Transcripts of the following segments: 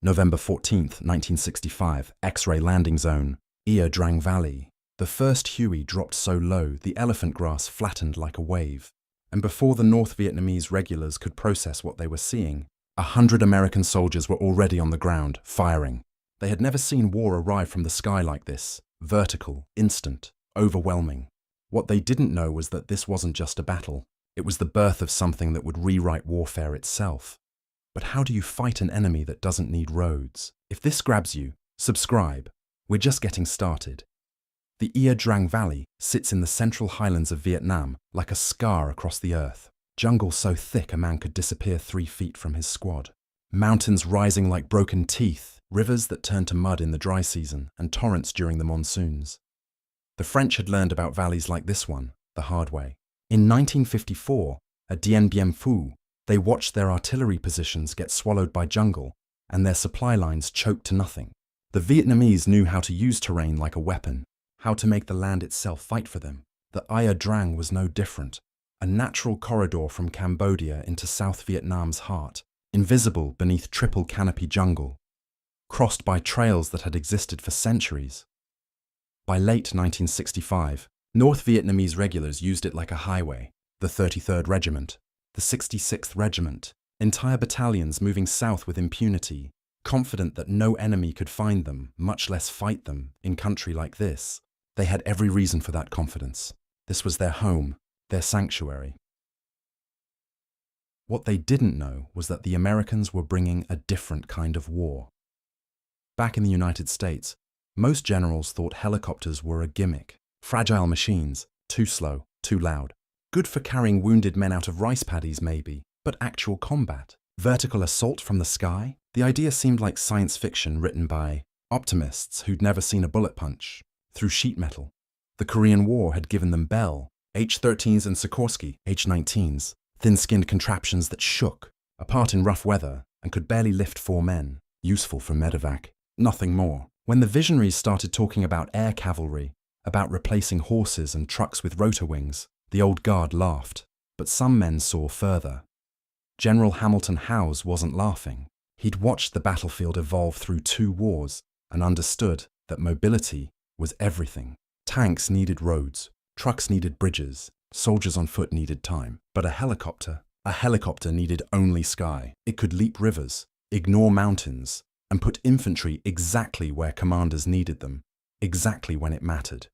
November 14, 1965, X-ray landing zone, Ia Drang Valley. The first Huey dropped so low the elephant grass flattened like a wave. And before the North Vietnamese regulars could process what they were seeing, 100 American soldiers were already on the ground, firing. They had never seen war arrive from the sky like this, vertical, instant, overwhelming. What they didn't know was that this wasn't just a battle. It was the birth of something that would rewrite warfare itself. But how do you fight an enemy that doesn't need roads? If this grabs you, subscribe. We're just getting started. The Ia Drang Valley sits in the Central Highlands of Vietnam like a scar across the earth. Jungle so thick a man could disappear 3 feet from his squad. Mountains rising like broken teeth, rivers that turn to mud in the dry season, and torrents during the monsoons. The French had learned about valleys like this one the hard way. In 1954, at Dien Bien Phu, they watched their artillery positions get swallowed by jungle and their supply lines choked to nothing. The Vietnamese knew how to use terrain like a weapon, how to make the land itself fight for them. The Ia Drang was no different, a natural corridor from Cambodia into South Vietnam's heart, invisible beneath triple canopy jungle, crossed by trails that had existed for centuries. By late 1965, North Vietnamese regulars used it like a highway. The 33rd Regiment, the 66th Regiment, entire battalions moving south with impunity, confident that no enemy could find them, much less fight them, in country like this. They had every reason for that confidence. This was their home, their sanctuary. What they didn't know was that the Americans were bringing a different kind of war. Back in the United States, most generals thought helicopters were a gimmick, fragile machines, too slow, too loud. Good for carrying wounded men out of rice paddies maybe, but actual combat, vertical assault from the sky? The idea seemed like science fiction written by optimists who'd never seen a bullet punch through sheet metal. The Korean War had given them Bell, H-13s and Sikorsky, H-19s, thin-skinned contraptions that shook, apart in rough weather, and could barely lift 4 men, useful for medevac, nothing more. When the visionaries started talking about air cavalry, about replacing horses and trucks with rotor wings, the old guard laughed, but some men saw further. General Hamilton Howze wasn't laughing. He'd watched the battlefield evolve through 2 wars and understood that mobility was everything. Tanks needed roads, trucks needed bridges, soldiers on foot needed time. But a helicopter needed only sky. It could leap rivers, ignore mountains, and put infantry exactly where commanders needed them, exactly when it mattered.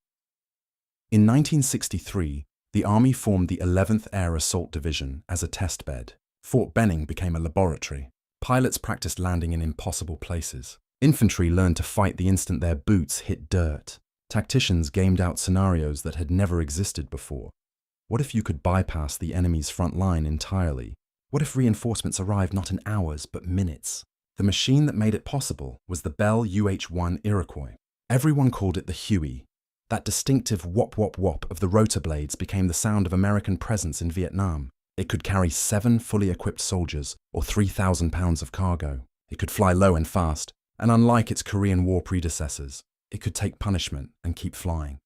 In 1963, the Army formed the 11th Air Assault Division as a test bed. Fort Benning became a laboratory. Pilots practiced landing in impossible places. Infantry learned to fight the instant their boots hit dirt. Tacticians gamed out scenarios that had never existed before. What if you could bypass the enemy's front line entirely? What if reinforcements arrived not in hours but minutes? The machine that made it possible was the Bell UH-1 Iroquois. Everyone called it the Huey. That distinctive whop-whop-whop of the rotor blades became the sound of American presence in Vietnam. It could carry 7 fully equipped soldiers or 3,000 pounds of cargo. It could fly low and fast, and unlike its Korean War predecessors, it could take punishment and keep flying.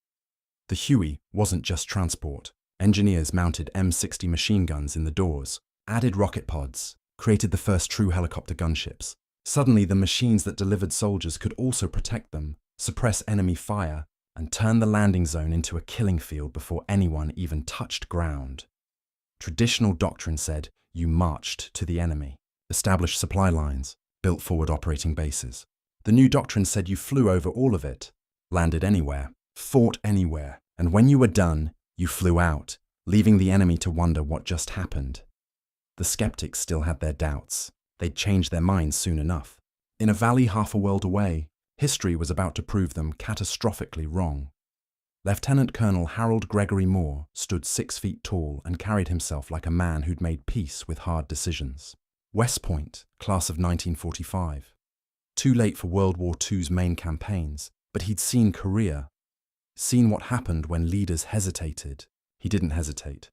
The Huey wasn't just transport. Engineers mounted M60 machine guns in the doors, added rocket pods, created the first true helicopter gunships. Suddenly, the machines that delivered soldiers could also protect them, suppress enemy fire, and turn the landing zone into a killing field before anyone even touched ground. Traditional doctrine said you marched to the enemy, established supply lines, built forward operating bases. The new doctrine said you flew over all of it, landed anywhere, fought anywhere, and when you were done, you flew out, leaving the enemy to wonder what just happened. The skeptics still had their doubts. They'd change their minds soon enough. In a valley half a world away, history was about to prove them catastrophically wrong. Lieutenant Colonel Hal Moore stood 6 feet tall and carried himself like a man who'd made peace with hard decisions. West Point, class of 1945. Too late for World War II's main campaigns, but he'd seen Korea, seen what happened when leaders hesitated. He didn't hesitate.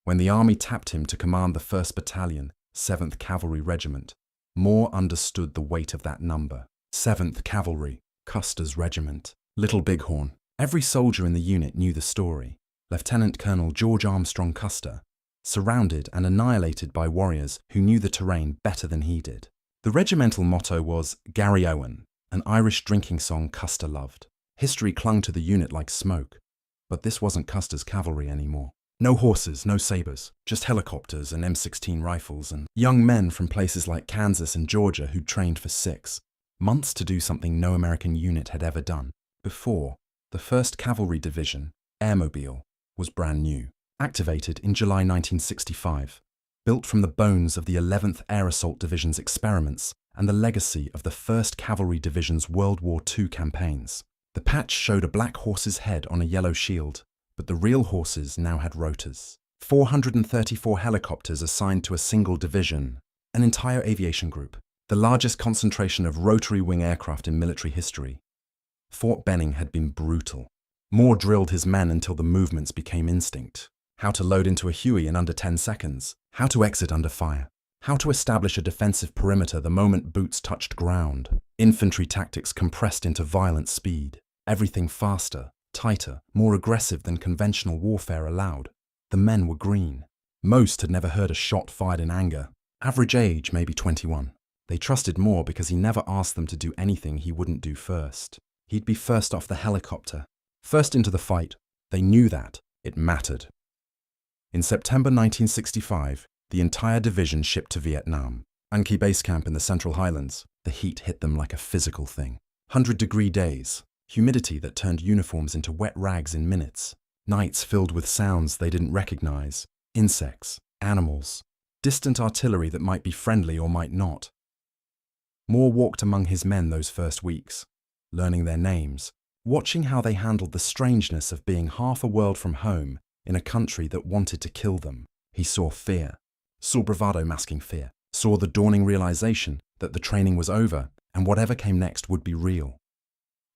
When the army tapped him to command the 1st Battalion, 7th Cavalry Regiment, Moore understood the weight of that number. 7th Cavalry, Custer's regiment, Little Bighorn. Every soldier in the unit knew the story. Lieutenant Colonel George Armstrong Custer, surrounded and annihilated by warriors who knew the terrain better than he did. The regimental motto was Gary Owen, an Irish drinking song Custer loved. History clung to the unit like smoke, but this wasn't Custer's cavalry anymore. No horses, no sabres, just helicopters and M16 rifles and young men from places like Kansas and Georgia who'd trained for 6 months to do something no American unit had ever done before. The 1st Cavalry Division, Airmobile, was brand new, activated in July 1965, built from the bones of the 11th Air Assault Division's experiments and the legacy of the 1st Cavalry Division's World War II campaigns. The patch showed a black horse's head on a yellow shield, but the real horses now had rotors. 434 helicopters assigned to a single division, an entire aviation group, the largest concentration of rotary wing aircraft in military history. Fort Benning had been brutal. Moore drilled his men until the movements became instinct. How to load into a Huey in under 10 seconds, how to exit under fire, how to establish a defensive perimeter the moment boots touched ground. Infantry tactics compressed into violent speed. Everything faster, tighter, more aggressive than conventional warfare allowed. The men were green. Most had never heard a shot fired in anger. Average age maybe 21. They trusted Moore because he never asked them to do anything he wouldn't do first. He'd be first off the helicopter, first into the fight. They knew that. It mattered. In September 1965, the entire division shipped to Vietnam. An Key Base Camp in the Central Highlands. The heat hit them like a physical thing. 100-degree days. Humidity that turned uniforms into wet rags in minutes. Nights filled with sounds they didn't recognize. Insects, animals, distant artillery that might be friendly or might not. Moore walked among his men those first weeks, learning their names, watching how they handled the strangeness of being half a world from home in a country that wanted to kill them. He saw fear, saw bravado masking fear, saw the dawning realization that the training was over and whatever came next would be real.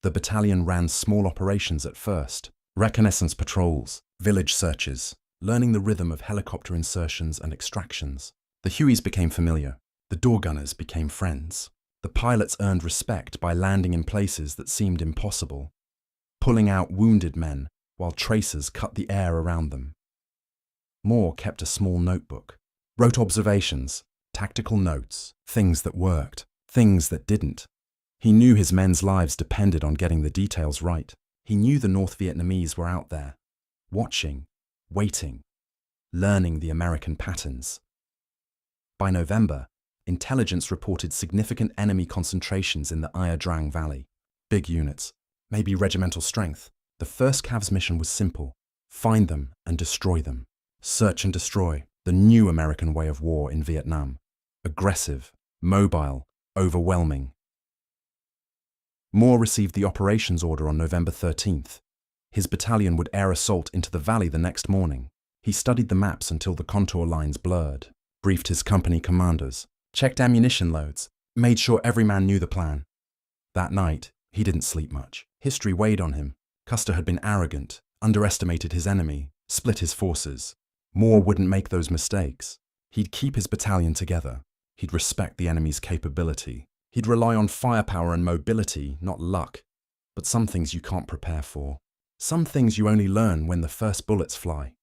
The battalion ran small operations at first, reconnaissance patrols, village searches, learning the rhythm of helicopter insertions and extractions. The Hueys became familiar. The door gunners became friends. The pilots earned respect by landing in places that seemed impossible, pulling out wounded men while tracers cut the air around them. Moore kept a small notebook, wrote observations, tactical notes, things that worked, things that didn't. He knew his men's lives depended on getting the details right. He knew the North Vietnamese were out there, watching, waiting, learning the American patterns. By November, intelligence reported significant enemy concentrations in the Ia Drang Valley. Big units, maybe regimental strength. The 1st Cav's mission was simple: find them and destroy them. Search and destroy, the new American way of war in Vietnam. Aggressive, mobile, overwhelming. Moore received the operations order on November 13th. His battalion would air assault into the valley the next morning. He studied the maps until the contour lines blurred, briefed his company commanders, checked ammunition loads, made sure every man knew the plan. That night, he didn't sleep much. History weighed on him. Custer had been arrogant, underestimated his enemy, split his forces. Moore wouldn't make those mistakes. He'd keep his battalion together. He'd respect the enemy's capability. He'd rely on firepower and mobility, not luck. But some things you can't prepare for. Some things you only learn when the first bullets fly.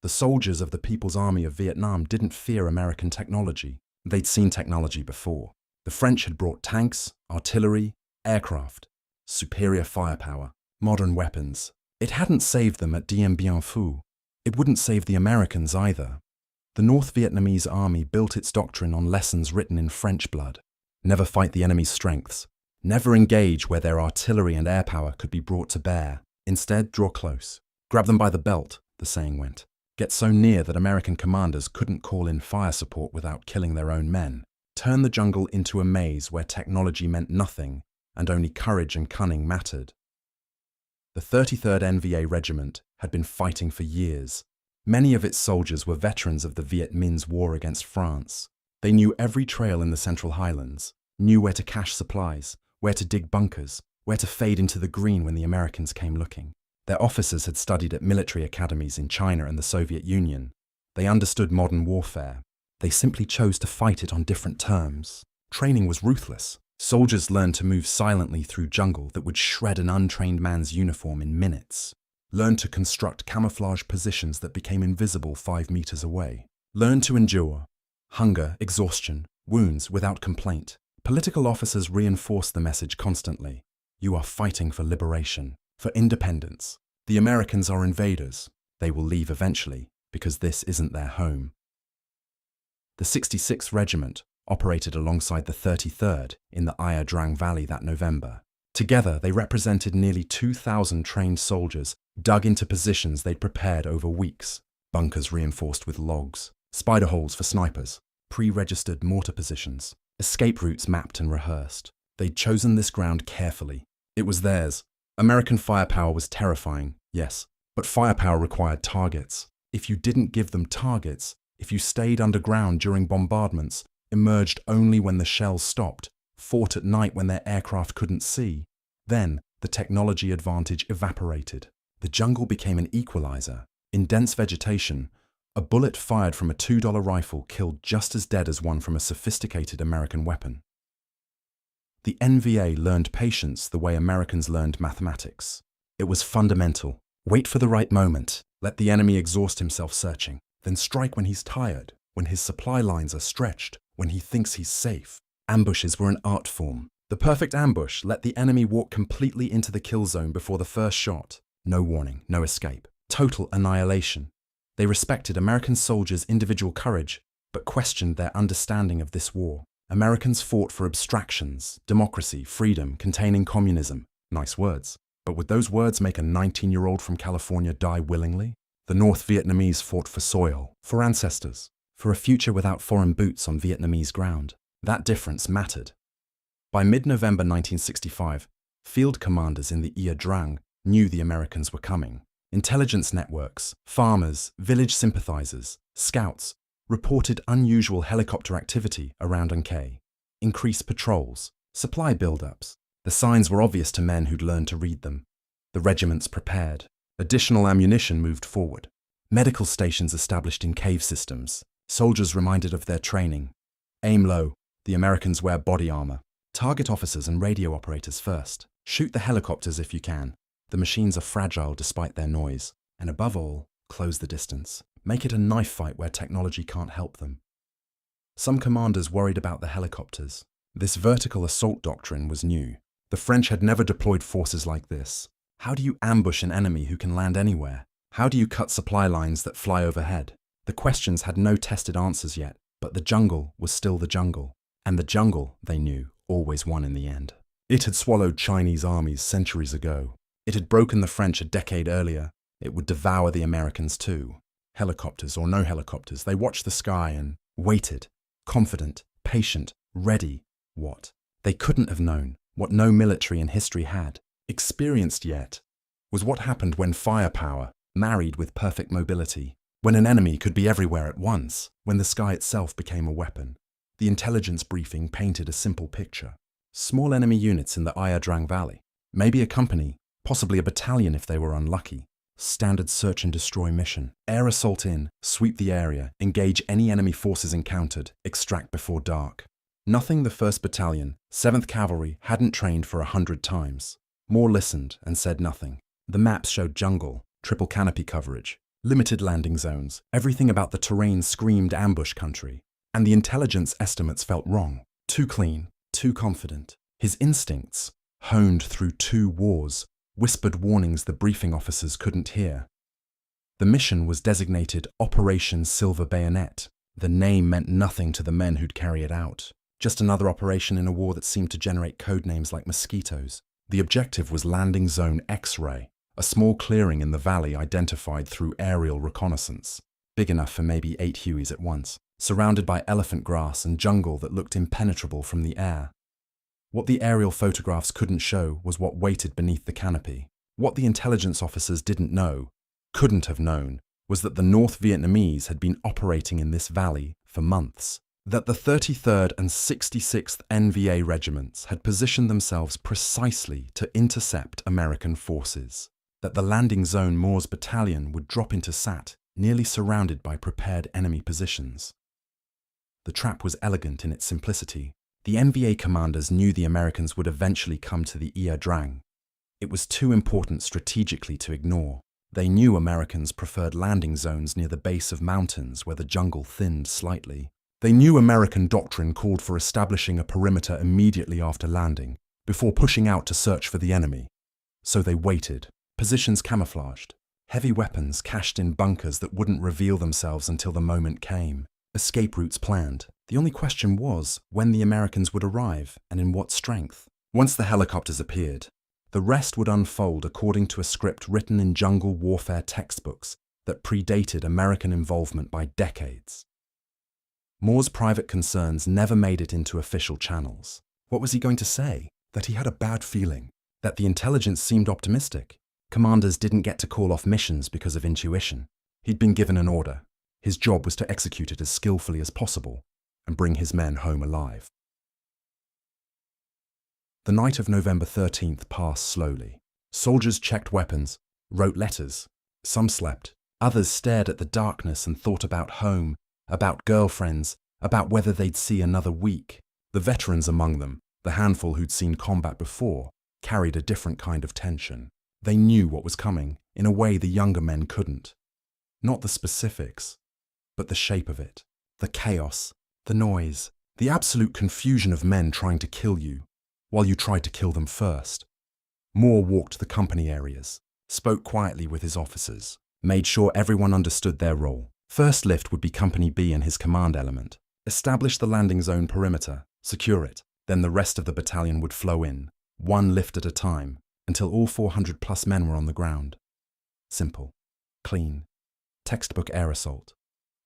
The soldiers of the People's Army of Vietnam didn't fear American technology. They'd seen technology before. The French had brought tanks, artillery, aircraft, superior firepower, modern weapons. It hadn't saved them at Dien Bien Phu. It wouldn't save the Americans either. The North Vietnamese army built its doctrine on lessons written in French blood. Never fight the enemy's strengths. Never engage where their artillery and air power could be brought to bear. Instead, draw close. Grab them by the belt, the saying went. Get so near that American commanders couldn't call in fire support without killing their own men. Turn the jungle into a maze where technology meant nothing and only courage and cunning mattered. The 33rd NVA Regiment had been fighting for years. Many of its soldiers were veterans of the Viet Minh's war against France. They knew every trail in the Central Highlands, knew where to cache supplies, where to dig bunkers, where to fade into the green when the Americans came looking. Their officers had studied at military academies in China and the Soviet Union. They understood modern warfare. They simply chose to fight it on different terms. Training was ruthless. Soldiers learned to move silently through jungle that would shred an untrained man's uniform in minutes. Learned to construct camouflage positions that became invisible 5 meters away. Learned to endure hunger, exhaustion, wounds without complaint. Political officers reinforced the message constantly. You are fighting for liberation, for independence. The Americans are invaders. They will leave eventually, because this isn't their home. The 66th Regiment operated alongside the 33rd in the Ia Drang Valley that November. Together, they represented nearly 2,000 trained soldiers dug into positions they'd prepared over weeks. Bunkers reinforced with logs, spider holes for snipers, pre-registered mortar positions, escape routes mapped and rehearsed. They'd chosen this ground carefully. It was theirs. American firepower was terrifying, yes, but firepower required targets. If you didn't give them targets, if you stayed underground during bombardments, emerged only when the shells stopped, fought at night when their aircraft couldn't see, then the technology advantage evaporated. The jungle became an equalizer. In dense vegetation, a bullet fired from a $2 rifle killed just as dead as one from a sophisticated American weapon. The NVA learned patience the way Americans learned mathematics. It was fundamental. Wait for the right moment. Let the enemy exhaust himself searching. Then strike when he's tired, when his supply lines are stretched, when he thinks he's safe. Ambushes were an art form. The perfect ambush let the enemy walk completely into the kill zone before the first shot. No warning, no escape. Total annihilation. They respected American soldiers' individual courage, but questioned their understanding of this war. Americans fought for abstractions, democracy, freedom, containing communism. Nice words. But would those words make a 19-year-old from California die willingly? The North Vietnamese fought for soil, for ancestors, for a future without foreign boots on Vietnamese ground. That difference mattered. By mid-November 1965, field commanders in the Ia Drang knew the Americans were coming. Intelligence networks, farmers, village sympathizers, scouts reported unusual helicopter activity around An, increased patrols, supply buildups. The signs were obvious to men who'd learned to read them. The regiments prepared. Additional ammunition moved forward. Medical stations established in cave systems. Soldiers reminded of their training. Aim low. The Americans wear body armor. Target officers and radio operators first. Shoot the helicopters if you can. The machines are fragile despite their noise. And above all, close the distance. Make it a knife fight where technology can't help them. Some commanders worried about the helicopters. This vertical assault doctrine was new. The French had never deployed forces like this. How do you ambush an enemy who can land anywhere? How do you cut supply lines that fly overhead? The questions had no tested answers yet, but the jungle was still the jungle. And the jungle, they knew, always won in the end. It had swallowed Chinese armies centuries ago. It had broken the French a decade earlier. It would devour the Americans too. Helicopters or no helicopters, they watched the sky and waited, confident, patient, ready. What? They couldn't have known, what no military in history had experienced yet, was what happened when firepower married with perfect mobility, when an enemy could be everywhere at once, when the sky itself became a weapon. The intelligence briefing painted a simple picture. Small enemy units in the Ia Drang Valley, maybe a company, possibly a battalion if they were unlucky. Standard search and destroy mission. Air assault in, sweep the area, engage any enemy forces encountered, extract before dark. Nothing the 1st Battalion, 7th Cavalry hadn't trained for 100 times. Moore listened and said nothing. The maps showed jungle, triple canopy coverage, limited landing zones. Everything about the terrain screamed ambush country. And the intelligence estimates felt wrong. Too clean, too confident. His instincts, honed through 2 wars, whispered warnings the briefing officers couldn't hear. The mission was designated Operation Silver Bayonet. The name meant nothing to the men who'd carry it out. Just another operation in a war that seemed to generate code names like mosquitoes. The objective was Landing Zone X-Ray, a small clearing in the valley identified through aerial reconnaissance, big enough for maybe 8 Hueys at once, surrounded by elephant grass and jungle that looked impenetrable from the air. What the aerial photographs couldn't show was what waited beneath the canopy. What the intelligence officers didn't know, couldn't have known, was that the North Vietnamese had been operating in this valley for months. That the 33rd and 66th NVA regiments had positioned themselves precisely to intercept American forces. That the landing zone Moore's battalion would drop into Sat, nearly surrounded by prepared enemy positions. The trap was elegant in its simplicity. The NVA commanders knew the Americans would eventually come to the Ia Drang. It was too important strategically to ignore. They knew Americans preferred landing zones near the base of mountains where the jungle thinned slightly. They knew American doctrine called for establishing a perimeter immediately after landing, before pushing out to search for the enemy. So they waited, positions camouflaged, heavy weapons cached in bunkers that wouldn't reveal themselves until the moment came, escape routes planned. The only question was when the Americans would arrive and in what strength. Once the helicopters appeared, the rest would unfold according to a script written in jungle warfare textbooks that predated American involvement by decades. Moore's private concerns never made it into official channels. What was he going to say? That he had a bad feeling? That the intelligence seemed optimistic? Commanders didn't get to call off missions because of intuition. He'd been given an order. His job was to execute it as skillfully as possible and bring his men home alive. The night of November 13th passed slowly. Soldiers checked weapons, wrote letters. Some slept. Others stared at the darkness and thought about home, about girlfriends, about whether they'd see another week. The veterans among them, the handful who'd seen combat before, carried a different kind of tension. They knew what was coming in a way the younger men couldn't. Not the specifics, but the shape of it. The chaos, the noise, the absolute confusion of men trying to kill you, while you tried to kill them first. Moore walked the company areas, spoke quietly with his officers, made sure everyone understood their role. First lift would be Company B and his command element. Establish the landing zone perimeter, secure it, then the rest of the battalion would flow in, one lift at a time, until all 400+ men were on the ground. Simple, clean, textbook air assault.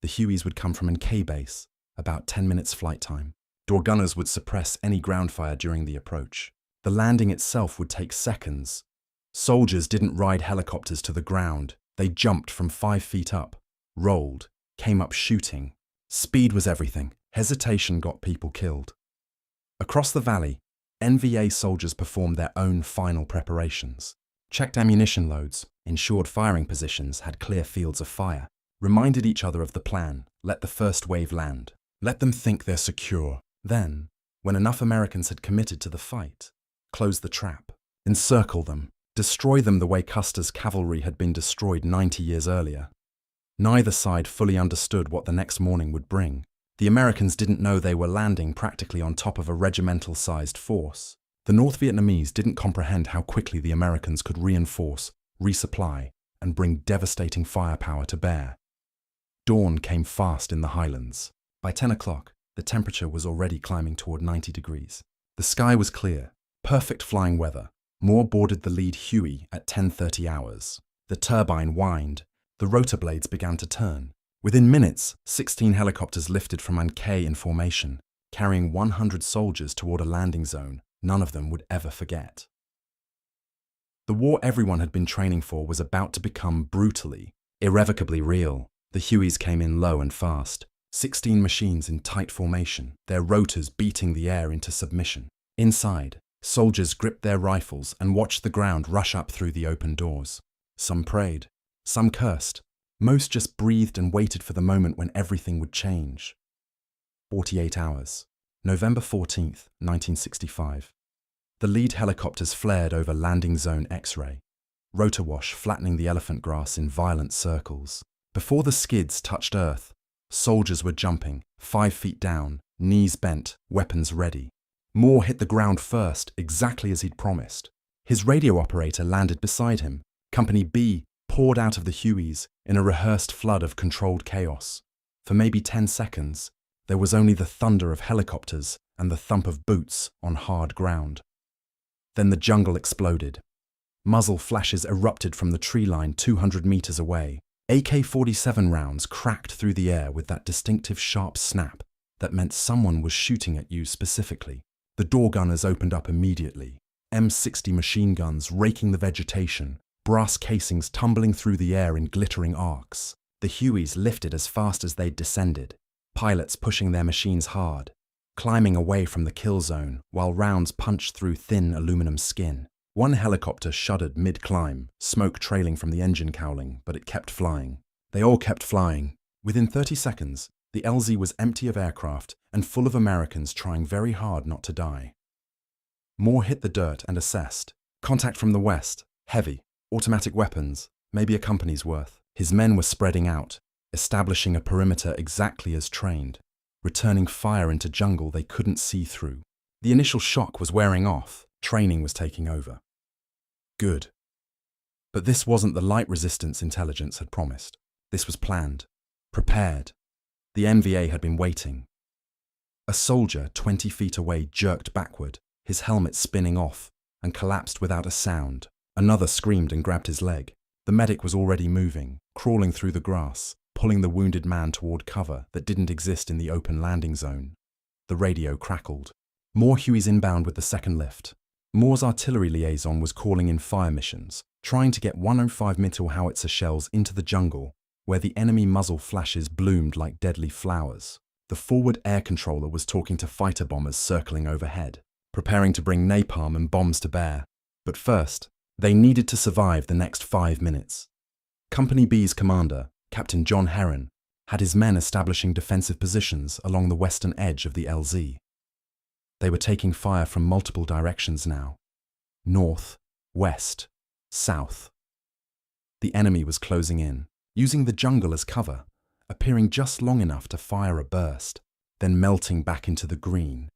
The Hueys would come from an K base, about 10 minutes flight time. Door gunners would suppress any ground fire during the approach. The landing itself would take seconds. Soldiers didn't ride helicopters to the ground. They jumped from 5 feet up, rolled, came up shooting. Speed was everything. Hesitation got people killed. Across the valley, NVA soldiers performed their own final preparations. Checked ammunition loads, ensured firing positions had clear fields of fire, reminded each other of the plan, let the first wave land. Let them think they're secure. Then, when enough Americans had committed to the fight, close the trap, encircle them, destroy them the way Custer's cavalry had been destroyed 90 years earlier. Neither side fully understood what the next morning would bring. The Americans didn't know they were landing practically on top of a regimental-sized force. The North Vietnamese didn't comprehend how quickly the Americans could reinforce, resupply, and bring devastating firepower to bear. Dawn came fast in the highlands. By 10 o'clock, the temperature was already climbing toward 90 degrees. The sky was clear, perfect flying weather. Moore boarded the lead Huey at 10:30 hours. The turbine whined. The rotor blades began to turn. Within minutes, 16 helicopters lifted from Anke in formation, carrying 100 soldiers toward a landing zone none of them would ever forget. The war everyone had been training for was about to become brutally, irrevocably real. The Hueys came in low and fast. 16 machines in tight formation, their rotors beating the air into submission. Inside, soldiers gripped their rifles and watched the ground rush up through the open doors. Some prayed, some cursed. Most just breathed and waited for the moment when everything would change. 48 hours. November 14th, 1965. The lead helicopters flared over landing zone X-ray. Rotor wash flattening the elephant grass in violent circles. Before the skids touched earth, soldiers were jumping, 5 feet down, knees bent, weapons ready. Moore hit the ground first, exactly as he'd promised. His radio operator landed beside him. Company B poured out of the Hueys in a rehearsed flood of controlled chaos. For maybe 10 seconds, there was only the thunder of helicopters and the thump of boots on hard ground. Then the jungle exploded. Muzzle flashes erupted from the tree line 200 meters away. AK-47 rounds cracked through the air with that distinctive sharp snap that meant someone was shooting at you specifically. The door gunners opened up immediately. M60 machine guns raking the vegetation, brass casings tumbling through the air in glittering arcs. The Hueys lifted as fast as they'd descended, pilots pushing their machines hard, climbing away from the kill zone while rounds punched through thin aluminum skin. One helicopter shuddered mid-climb, smoke trailing from the engine cowling, but it kept flying. They all kept flying. Within 30 seconds, the LZ was empty of aircraft and full of Americans trying very hard not to die. Moore hit the dirt and assessed. Contact from the west, heavy, automatic weapons, maybe a company's worth. His men were spreading out, establishing a perimeter exactly as trained. returning fire into jungle they couldn't see through. The initial shock was wearing off, training was taking over. Good. But this wasn't the light resistance intelligence had promised. This was planned, prepared. The NVA had been waiting. A soldier 20 feet away jerked backward, his helmet spinning off, and collapsed without a sound. Another screamed and grabbed his leg. The medic was already moving, crawling through the grass, pulling the wounded man toward cover that didn't exist in the open landing zone. The radio crackled. More Hueys inbound with the second lift. Moore's artillery liaison was calling in fire missions, trying to get 105 Mittel howitzer shells into the jungle, where the enemy muzzle flashes bloomed like deadly flowers. The forward air controller was talking to fighter bombers circling overhead, preparing to bring napalm and bombs to bear. But first, they needed to survive the next 5 minutes. Company B's commander, Captain John Herron, had his men establishing defensive positions along the western edge of the LZ. They were taking fire from multiple directions now. North, west, south. The enemy was closing in, using the jungle as cover, appearing just long enough to fire a burst, then melting back into the green.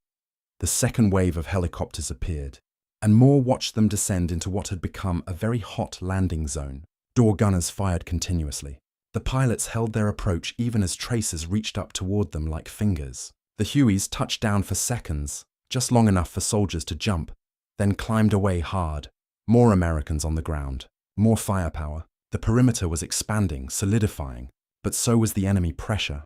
The second wave of helicopters appeared, and Moore watched them descend into what had become a very hot landing zone. Door gunners fired continuously. The pilots held their approach even as tracers reached up toward them like fingers. The Hueys touched down for seconds, just long enough for soldiers to jump, then climbed away hard. More Americans on the ground, more firepower. The perimeter was expanding, solidifying, but so was the enemy pressure.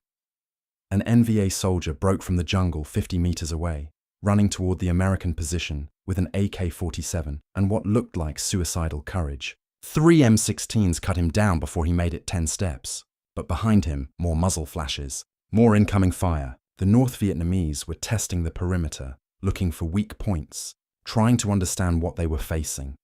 An NVA soldier broke from the jungle 50 meters away, running toward the American position with an AK-47 and what looked like suicidal courage. 3 M16s cut him down before he made it 10 steps. But behind him, more muzzle flashes, more incoming fire. The North Vietnamese were testing the perimeter, looking for weak points, trying to understand what they were facing.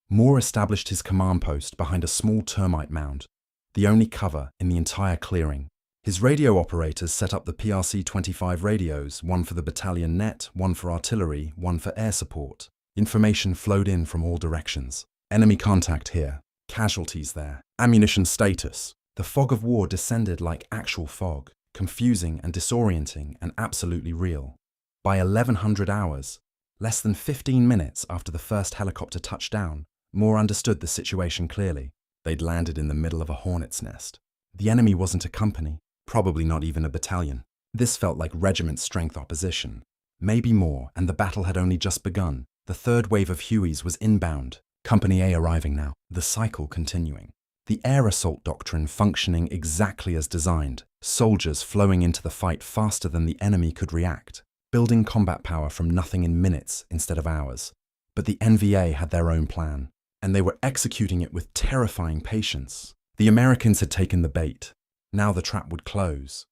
Moore established his command post behind a small termite mound, the only cover in the entire clearing. His radio operators set up the PRC-25 radios, one for the battalion net, one for artillery, one for air support. Information flowed in from all directions. Enemy contact here, casualties there, ammunition status. The fog of war descended like actual fog, confusing and disorienting and absolutely real. By 1100 hours, less than 15 minutes after the first helicopter touched down, Moore understood the situation clearly. They'd landed in the middle of a hornet's nest. The enemy wasn't a company, probably not even a battalion. This felt like regiment-strength opposition. Maybe more, and the battle had only just begun. The third wave of Hueys was inbound. Company A arriving now, the cycle continuing. The air assault doctrine functioning exactly as designed, soldiers flowing into the fight faster than the enemy could react, building combat power from nothing in minutes instead of hours. But the NVA had their own plan, and they were executing it with terrifying patience. The Americans had taken the bait. Now the trap would close.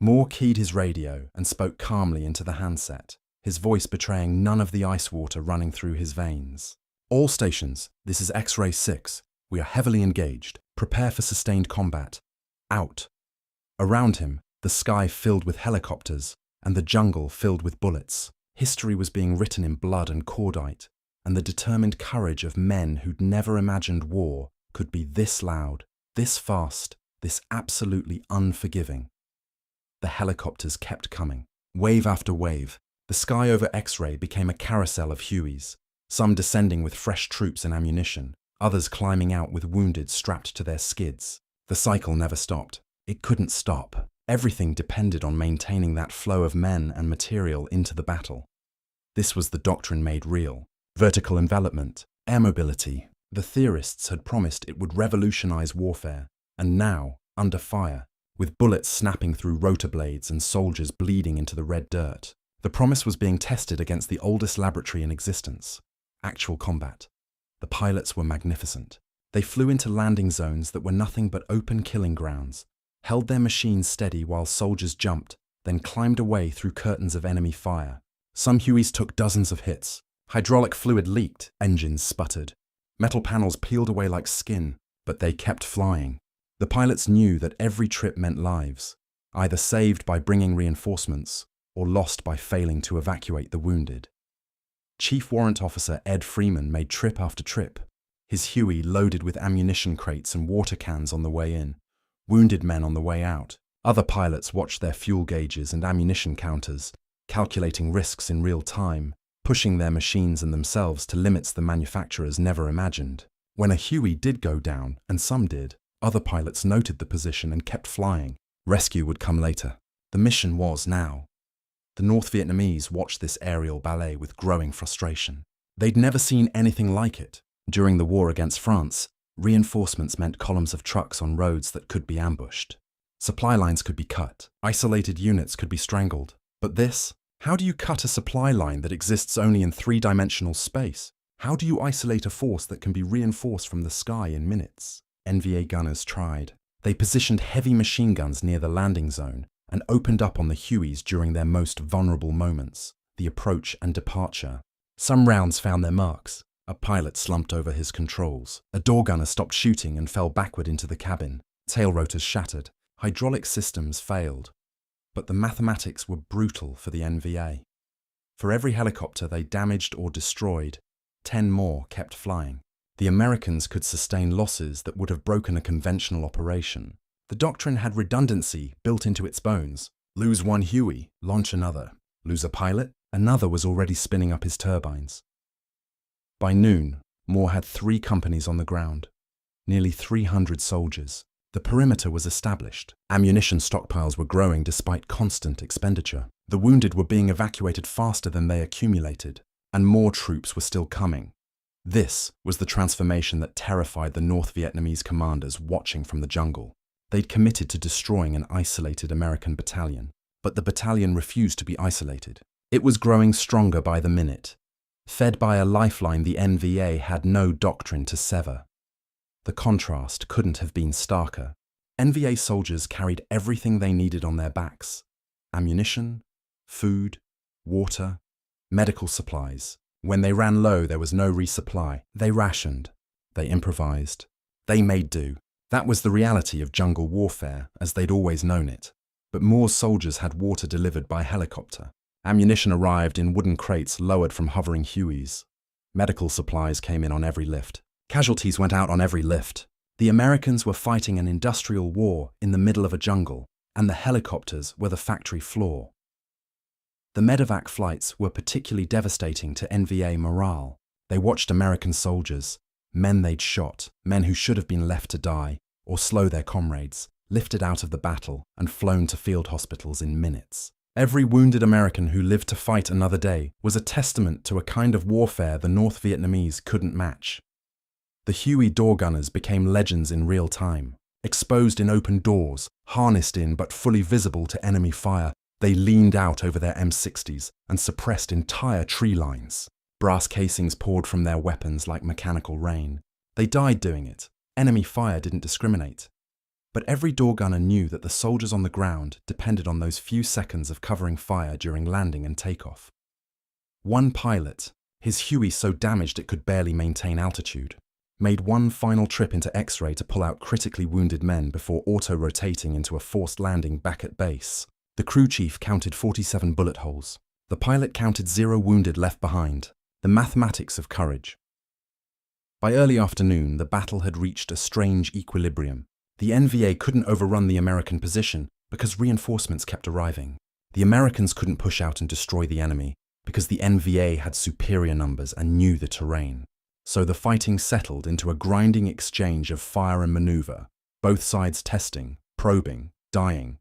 Moore keyed his radio and spoke calmly into the handset, his voice betraying none of the ice water running through his veins. All stations, this is X-Ray 6. We are heavily engaged. Prepare for sustained combat. Out. Around him, the sky filled with helicopters and the jungle filled with bullets. History was being written in blood and cordite, and the determined courage of men who'd never imagined war could be this loud, this fast, this absolutely unforgiving. The helicopters kept coming, wave after wave. The sky over X-Ray became a carousel of Hueys, some descending with fresh troops and ammunition, others climbing out with wounded strapped to their skids. The cycle never stopped. It couldn't stop. Everything depended on maintaining that flow of men and material into the battle. This was the doctrine made real. Vertical envelopment, air mobility. The theorists had promised it would revolutionize warfare, and now, under fire, with bullets snapping through rotor blades and soldiers bleeding into the red dirt, the promise was being tested against the oldest laboratory in existence, actual combat. The pilots were magnificent. They flew into landing zones that were nothing but open killing grounds, held their machines steady while soldiers jumped, then climbed away through curtains of enemy fire. Some Hueys took dozens of hits. Hydraulic fluid leaked, engines sputtered. Metal panels peeled away like skin, but they kept flying. The pilots knew that every trip meant lives, either saved by bringing reinforcements or lost by failing to evacuate the wounded. Chief Warrant Officer Ed Freeman made trip after trip, his Huey loaded with ammunition crates and water cans on the way in, wounded men on the way out, Other pilots watched their fuel gauges and ammunition counters, calculating risks in real time, pushing their machines and themselves to limits the manufacturers never imagined. When a Huey did go down, and some did, other pilots noted the position and kept flying. Rescue would come later. The mission was now. The North Vietnamese watched this aerial ballet with growing frustration. They'd never seen anything like it. During the war against France, reinforcements meant columns of trucks on roads that could be ambushed. Supply lines could be cut. Isolated units could be strangled. But this? How do you cut a supply line that exists only in three-dimensional space? How do you isolate a force that can be reinforced from the sky in minutes? NVA gunners tried. They positioned heavy machine guns near the landing zone and opened up on the Hueys during their most vulnerable moments, the approach and departure. Some rounds found their marks. A pilot slumped over his controls. A door gunner stopped shooting and fell backward into the cabin. Tail rotors shattered. Hydraulic systems failed. But the mathematics were brutal for the NVA. For every helicopter they damaged or destroyed, 10 more kept flying. The Americans could sustain losses that would have broken a conventional operation. The doctrine had redundancy built into its bones. Lose one Huey, launch another. Lose a pilot, another was already spinning up his turbines. By noon, Moore had 3 companies on the ground, nearly 300 soldiers. The perimeter was established. Ammunition stockpiles were growing despite constant expenditure. The wounded were being evacuated faster than they accumulated, and more troops were still coming. This was the transformation that terrified the North Vietnamese commanders watching from the jungle. They'd committed to destroying an isolated American battalion, but the battalion refused to be isolated. It was growing stronger by the minute. Fed by a lifeline the NVA had no doctrine to sever. The contrast couldn't have been starker. NVA soldiers carried everything they needed on their backs: ammunition, food, water, medical supplies. When they ran low, there was no resupply. They rationed. They improvised. They made do. That was the reality of jungle warfare, as they'd always known it. But Moore's soldiers had water delivered by helicopter. Ammunition arrived in wooden crates lowered from hovering Hueys. Medical supplies came in on every lift. Casualties went out on every lift. The Americans were fighting an industrial war in the middle of a jungle, and the helicopters were the factory floor. The medevac flights were particularly devastating to NVA morale. They watched American soldiers, men they'd shot, men who should have been left to die, or slow their comrades, lifted out of the battle and flown to field hospitals in minutes. Every wounded American who lived to fight another day was a testament to a kind of warfare the North Vietnamese couldn't match. The Huey door gunners became legends in real time. Exposed in open doors, harnessed in but fully visible to enemy fire, they leaned out over their M60s and suppressed entire tree lines. Brass casings poured from their weapons like mechanical rain. They died doing it. Enemy fire didn't discriminate. But every door gunner knew that the soldiers on the ground depended on those few seconds of covering fire during landing and takeoff. One pilot, his Huey so damaged it could barely maintain altitude, made one final trip into X-ray to pull out critically wounded men before auto-rotating into a forced landing back at base. The crew chief counted 47 bullet holes. The pilot counted 0 wounded left behind. The mathematics of courage. By early afternoon, the battle had reached a strange equilibrium. The NVA couldn't overrun the American position because reinforcements kept arriving. The Americans couldn't push out and destroy the enemy because the NVA had superior numbers and knew the terrain. So the fighting settled into a grinding exchange of fire and maneuver, both sides testing, probing, dying.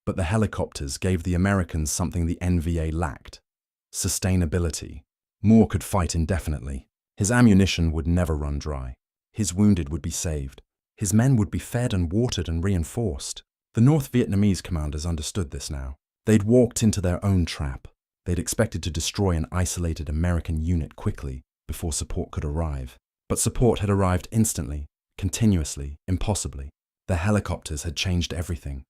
But the helicopters gave the Americans something the NVA lacked: sustainability. Moore could fight indefinitely. His ammunition would never run dry. His wounded would be saved. His men would be fed and watered and reinforced. The North Vietnamese commanders understood this now. They'd walked into their own trap. They'd expected to destroy an isolated American unit quickly before support could arrive. But support had arrived instantly, continuously, impossibly. The helicopters had changed everything.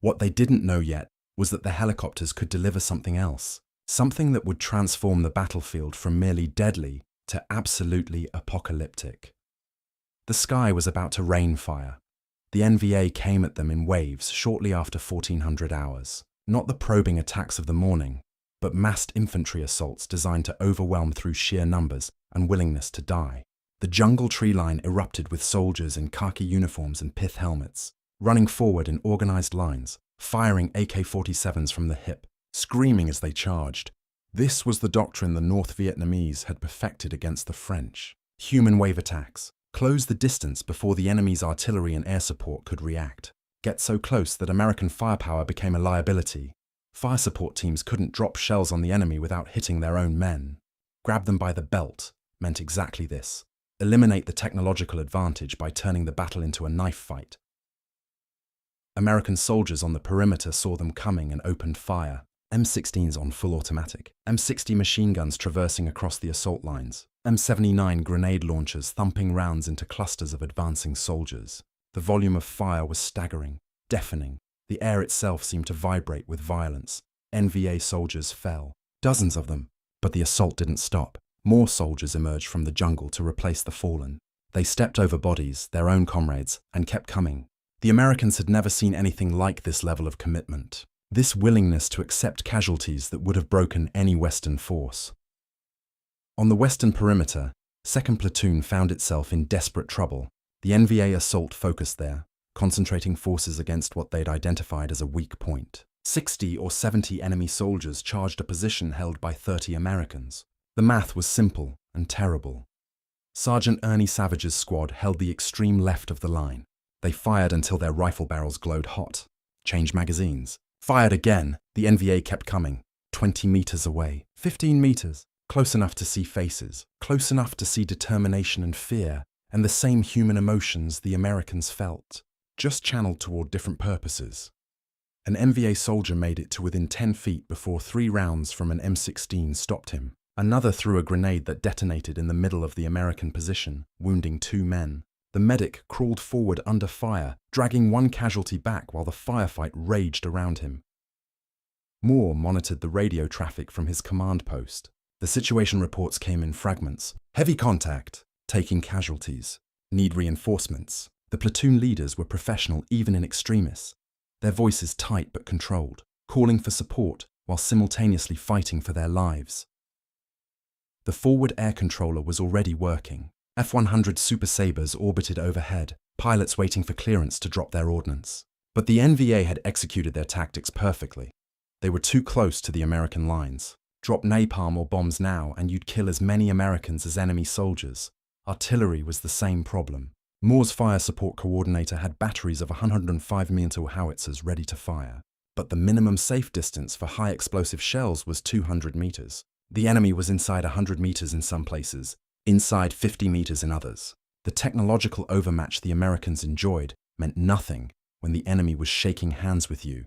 What they didn't know yet was that the helicopters could deliver something else, something that would transform the battlefield from merely deadly to absolutely apocalyptic. The sky was about to rain fire. The NVA came at them in waves shortly after 1400 hours. Not the probing attacks of the morning, but massed infantry assaults designed to overwhelm through sheer numbers and willingness to die. The jungle tree line erupted with soldiers in khaki uniforms and pith helmets. running forward in organized lines, firing AK-47s from the hip, screaming as they charged. This was the doctrine the North Vietnamese had perfected against the French. Human wave attacks. Close the distance before the enemy's artillery and air support could react. Get so close that American firepower became a liability. Fire support teams couldn't drop shells on the enemy without hitting their own men. Grab them by the belt meant exactly this. Eliminate the technological advantage by turning the battle into a knife fight. American soldiers on the perimeter saw them coming and opened fire. M16s on full automatic, M60 machine guns traversing across the assault lines, M79 grenade launchers thumping rounds into clusters of advancing soldiers. The volume of fire was staggering, deafening. The air itself seemed to vibrate with violence. NVA soldiers fell, dozens of them. But the assault didn't stop. More soldiers emerged from the jungle to replace the fallen. They stepped over bodies, their own comrades, and kept coming. The Americans had never seen anything like this level of commitment. This willingness to accept casualties that would have broken any Western force. On the western perimeter, 2nd Platoon found itself in desperate trouble. The NVA assault focused there, concentrating forces against what they'd identified as a weak point. 60 or 70 enemy soldiers charged a position held by 30 Americans. The math was simple and terrible. Sergeant Ernie Savage's squad held the extreme left of the line. They fired until their rifle barrels glowed hot. Changed magazines. Fired again. The NVA kept coming. 20 meters away. 15 meters. Close enough to see faces. Close enough to see determination and fear, and the same human emotions the Americans felt, just channeled toward different purposes. An NVA soldier made it to within 10 feet before 3 rounds from an M16 stopped him. Another threw a grenade that detonated in the middle of the American position, wounding 2 men. The medic crawled forward under fire, dragging 1 casualty back while the firefight raged around him. Moore monitored the radio traffic from his command post. The situation reports came in fragments. Heavy contact, taking casualties, need reinforcements. The platoon leaders were professional even in extremis. Their voices tight but controlled, calling for support while simultaneously fighting for their lives. The forward air controller was already working. F-100 Super Sabres orbited overhead, pilots waiting for clearance to drop their ordnance. But the NVA had executed their tactics perfectly. They were too close to the American lines. Drop napalm or bombs now and you'd kill as many Americans as enemy soldiers. Artillery was the same problem. Moore's fire support coordinator had batteries of 105mm howitzers ready to fire. But the minimum safe distance for high explosive shells was 200 meters. The enemy was inside 100 meters in some places, inside 50 meters in others. The technological overmatch the Americans enjoyed meant nothing when the enemy was shaking hands with you.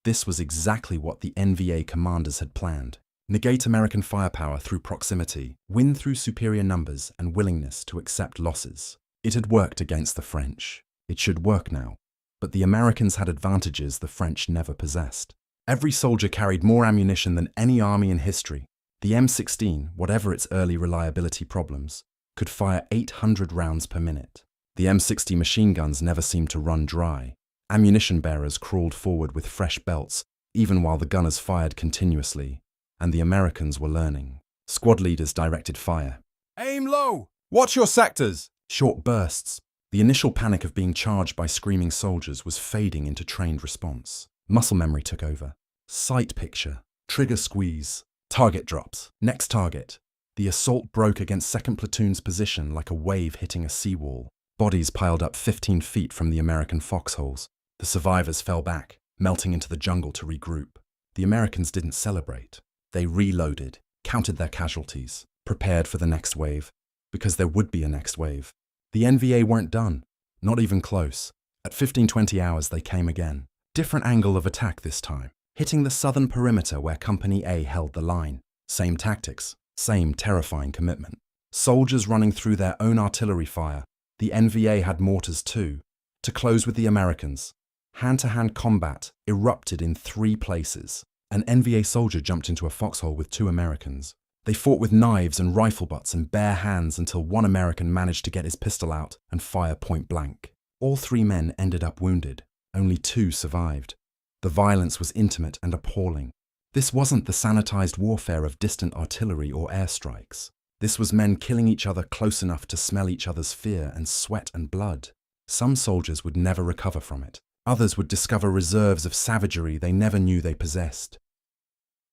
This was exactly what the NVA commanders had planned. Negate American firepower through proximity, win through superior numbers and willingness to accept losses. It had worked against the French. It should work now. But the Americans had advantages the French never possessed. Every soldier carried more ammunition than any army in history. The M16, whatever its early reliability problems, could fire 800 rounds per minute. The M60 machine guns never seemed to run dry. Ammunition bearers crawled forward with fresh belts, even while the gunners fired continuously, and the Americans were learning. Squad leaders directed fire. Aim low! Watch your sectors! Short bursts. The initial panic of being charged by screaming soldiers was fading into trained response. Muscle memory took over. Sight picture. Trigger squeeze. Target drops. Next target. The assault broke against 2nd Platoon's position like a wave hitting a seawall. Bodies piled up 15 feet from the American foxholes. The survivors fell back, melting into the jungle to regroup. The Americans didn't celebrate. They reloaded, counted their casualties, prepared for the next wave, because there would be a next wave. The NVA weren't done, not even close. At 15-20 hours they came again. Different angle of attack this time, hitting the southern perimeter where Company A held the line. Same tactics, same terrifying commitment. Soldiers running through their own artillery fire. The NVA had mortars too. To close with the Americans, hand-to-hand combat erupted in 3 places. An NVA soldier jumped into a foxhole with 2 Americans. They fought with knives and rifle butts and bare hands until one American managed to get his pistol out and fire point blank. All 3 men ended up wounded. Only 2 survived. The violence was intimate and appalling. This wasn't the sanitized warfare of distant artillery or airstrikes. This was men killing each other close enough to smell each other's fear and sweat and blood. Some soldiers would never recover from it. Others would discover reserves of savagery they never knew they possessed.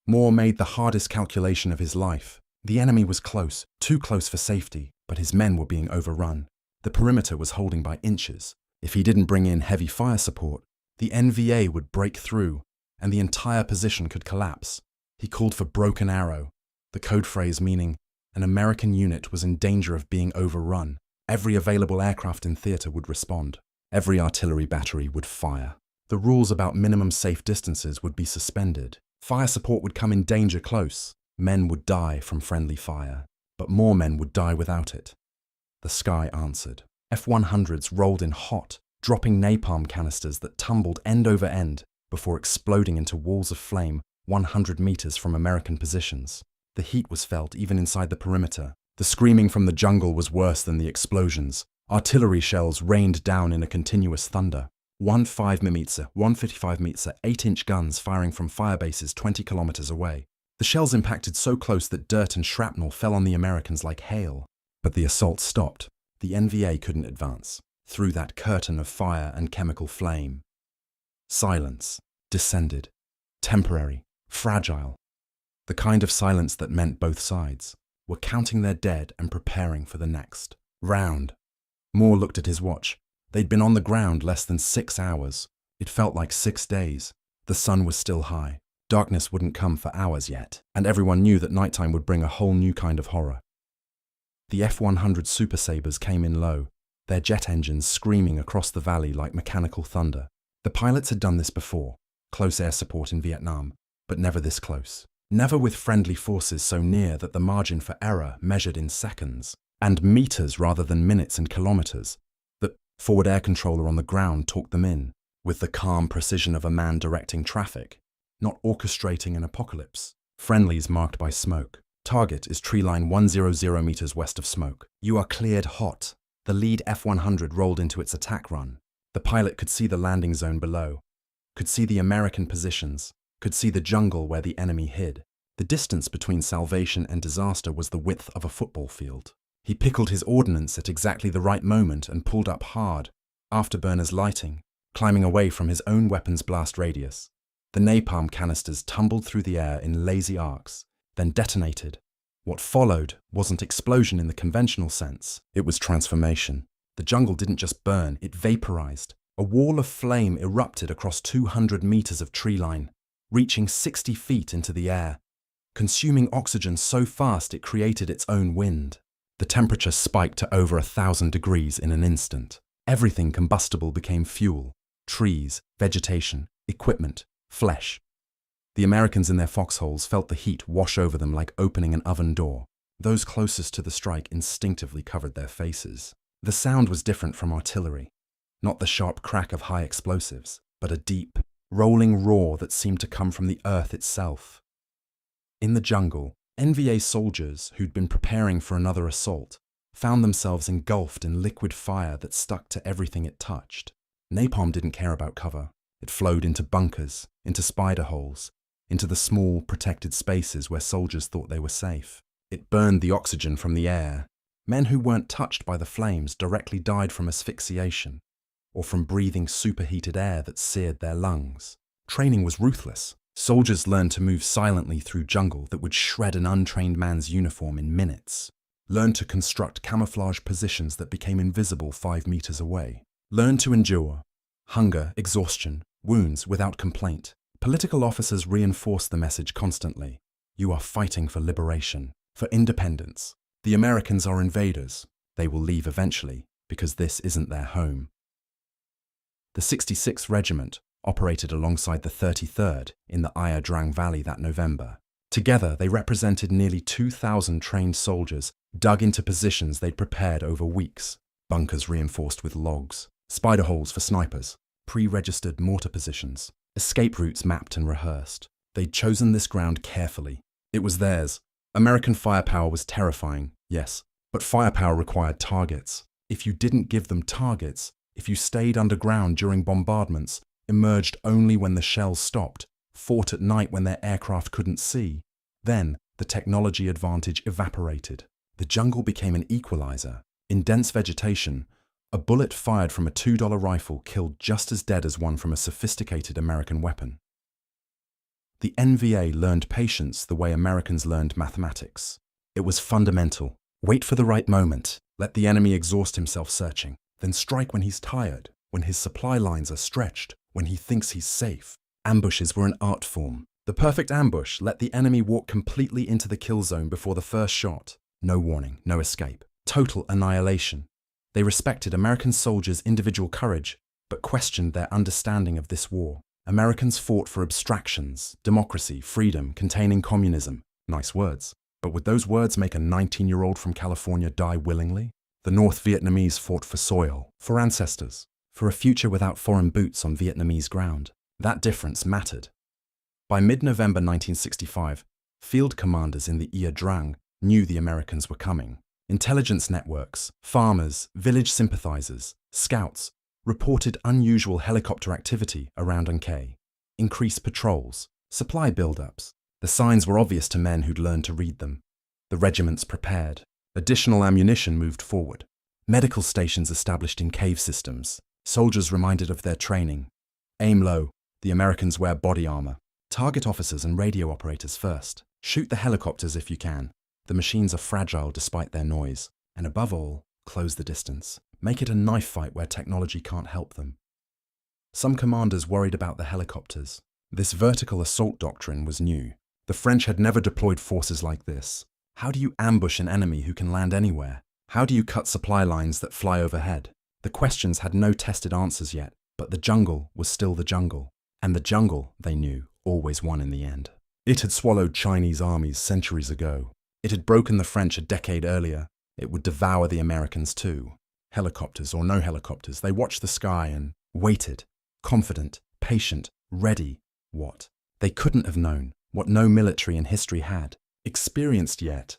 Moore made the hardest calculation of his life. The enemy was close, too close for safety, but his men were being overrun. The perimeter was holding by inches. If he didn't bring in heavy fire support, the NVA would break through, and the entire position could collapse. He called for broken arrow, the code phrase meaning an American unit was in danger of being overrun. Every available aircraft in theater would respond. Every artillery battery would fire. The rules about minimum safe distances would be suspended. Fire support would come in danger close. Men would die from friendly fire, but more men would die without it. The sky answered. F-100s rolled in hot, dropping napalm canisters that tumbled end over end before exploding into walls of flame 100 meters from American positions. The heat was felt even inside the perimeter. The screaming from the jungle was worse than the explosions. Artillery shells rained down in a continuous thunder. 155mm, 155mm, 8-inch guns firing from fire bases 20 kilometers away. The shells impacted so close that dirt and shrapnel fell on the Americans like hail. But the assault stopped. The NVA couldn't advance through that curtain of fire and chemical flame. Silence descended. Temporary, fragile. The kind of silence that meant both sides were counting their dead and preparing for the next round. Moore looked at his watch. They'd been on the ground less than 6 hours. It felt like 6 days. The sun was still high. Darkness wouldn't come for hours yet, and everyone knew that nighttime would bring a whole new kind of horror. The F-100 Super Sabres came in low, their jet engines screaming across the valley like mechanical thunder. The pilots had done this before, close air support in Vietnam, but never this close. Never with friendly forces so near that the margin for error measured in seconds, and meters rather than minutes and kilometers. The forward air controller on the ground talked them in, with the calm precision of a man directing traffic, not orchestrating an apocalypse. Friendlies marked by smoke. Target is tree line 100 meters west of smoke. You are cleared hot. The lead F-100 rolled into its attack run. The pilot could see the landing zone below, could see the American positions, could see the jungle where the enemy hid. The distance between salvation and disaster was the width of a football field. He pickled his ordnance at exactly the right moment and pulled up hard, afterburners lighting, climbing away from his own weapon's blast radius. The napalm canisters tumbled through the air in lazy arcs, then detonated. What followed wasn't explosion in the conventional sense. It was transformation. The jungle didn't just burn, it vaporized. A wall of flame erupted across 200 meters of tree line, reaching 60 feet into the air, consuming oxygen so fast it created its own wind. The temperature spiked to over 1,000 degrees in an instant. Everything combustible became fuel: trees, vegetation, equipment, flesh. The Americans in their foxholes felt the heat wash over them like opening an oven door. Those closest to the strike instinctively covered their faces. The sound was different from artillery. Not the sharp crack of high explosives, but a deep, rolling roar that seemed to come from the earth itself. In the jungle, NVA soldiers who'd been preparing for another assault found themselves engulfed in liquid fire that stuck to everything it touched. Napalm didn't care about cover. It flowed into bunkers, into spider holes, into the small, protected spaces where soldiers thought they were safe. It burned the oxygen from the air. Men who weren't touched by the flames directly died from asphyxiation, or from breathing superheated air that seared their lungs. Training was ruthless. Soldiers learned to move silently through jungle that would shred an untrained man's uniform in minutes. Learned to construct camouflage positions that became invisible 5 meters away. Learned to endure hunger, exhaustion, wounds without complaint. Political officers reinforced the message constantly. You are fighting for liberation, for independence. The Americans are invaders. They will leave eventually, because this isn't their home. The 66th Regiment operated alongside the 33rd in the Ia Drang Valley that November. Together, they represented nearly 2,000 trained soldiers dug into positions they'd prepared over weeks. Bunkers reinforced with logs, spider holes for snipers, pre-registered mortar positions, escape routes mapped and rehearsed. They'd chosen this ground carefully. It was theirs. American firepower was terrifying, yes, but firepower required targets. If you didn't give them targets, if you stayed underground during bombardments, emerged only when the shells stopped, fought at night when their aircraft couldn't see, then the technology advantage evaporated. The jungle became an equalizer. In dense vegetation, A bullet fired from a $2 rifle killed just as dead as one from a sophisticated American weapon. The NVA learned patience the way Americans learned mathematics. It was fundamental. Wait for the right moment. Let the enemy exhaust himself searching. Then strike when he's tired, when his supply lines are stretched, when he thinks he's safe. Ambushes were an art form. The perfect ambush let the enemy walk completely into the kill zone before the first shot. No warning, no escape. Total annihilation. They respected American soldiers' individual courage, but questioned their understanding of this war. Americans fought for abstractions, democracy, freedom, containing communism. Nice words. But would those words make a 19-year-old from California die willingly? The North Vietnamese fought for soil, for ancestors, for a future without foreign boots on Vietnamese ground. That difference mattered. By mid-November 1965, field commanders in the Ia Drang knew the Americans were coming. Intelligence networks, farmers, village sympathizers, scouts reported unusual helicopter activity around An, increased patrols, supply buildups. The signs were obvious to men who'd learned to read them. The regiments prepared. Additional ammunition moved forward. Medical stations established in cave systems. Soldiers reminded of their training. Aim low. The Americans wear body armor. Target officers and radio operators first. Shoot the helicopters if you can. The machines are fragile despite their noise. And above all, close the distance. Make it a knife fight where technology can't help them. Some commanders worried about the helicopters. This vertical assault doctrine was new. The French had never deployed forces like this. How do you ambush an enemy who can land anywhere? How do you cut supply lines that fly overhead? The questions had no tested answers yet, but the jungle was still the jungle. And the jungle, they knew, always won in the end. It had swallowed Chinese armies centuries ago. It had broken the French a decade earlier. It would devour the Americans too. Helicopters or no helicopters, they watched the sky and waited, confident, patient, ready. What? They couldn't have known, what no military in history had, experienced yet,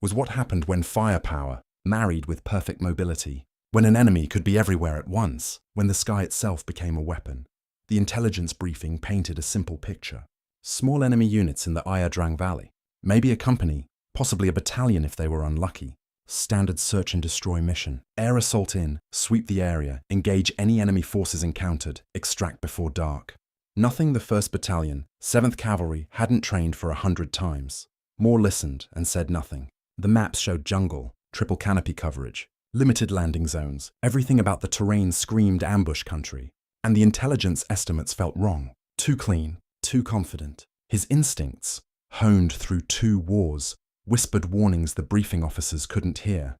was what happened when firepower married with perfect mobility, when an enemy could be everywhere at once, when the sky itself became a weapon. The intelligence briefing painted a simple picture. Small enemy units in the Ia Drang Valley, maybe a company, possibly a battalion if they were unlucky. Standard search and destroy mission. Air assault in, sweep the area, engage any enemy forces encountered, extract before dark. Nothing the 1st Battalion, 7th Cavalry hadn't trained for 100 times. Moore listened and said nothing. The maps showed jungle, triple canopy coverage, limited landing zones. Everything about the terrain screamed ambush country. And the intelligence estimates felt wrong. Too clean, too confident. His instincts, honed through 2 wars, whispered warnings the briefing officers couldn't hear.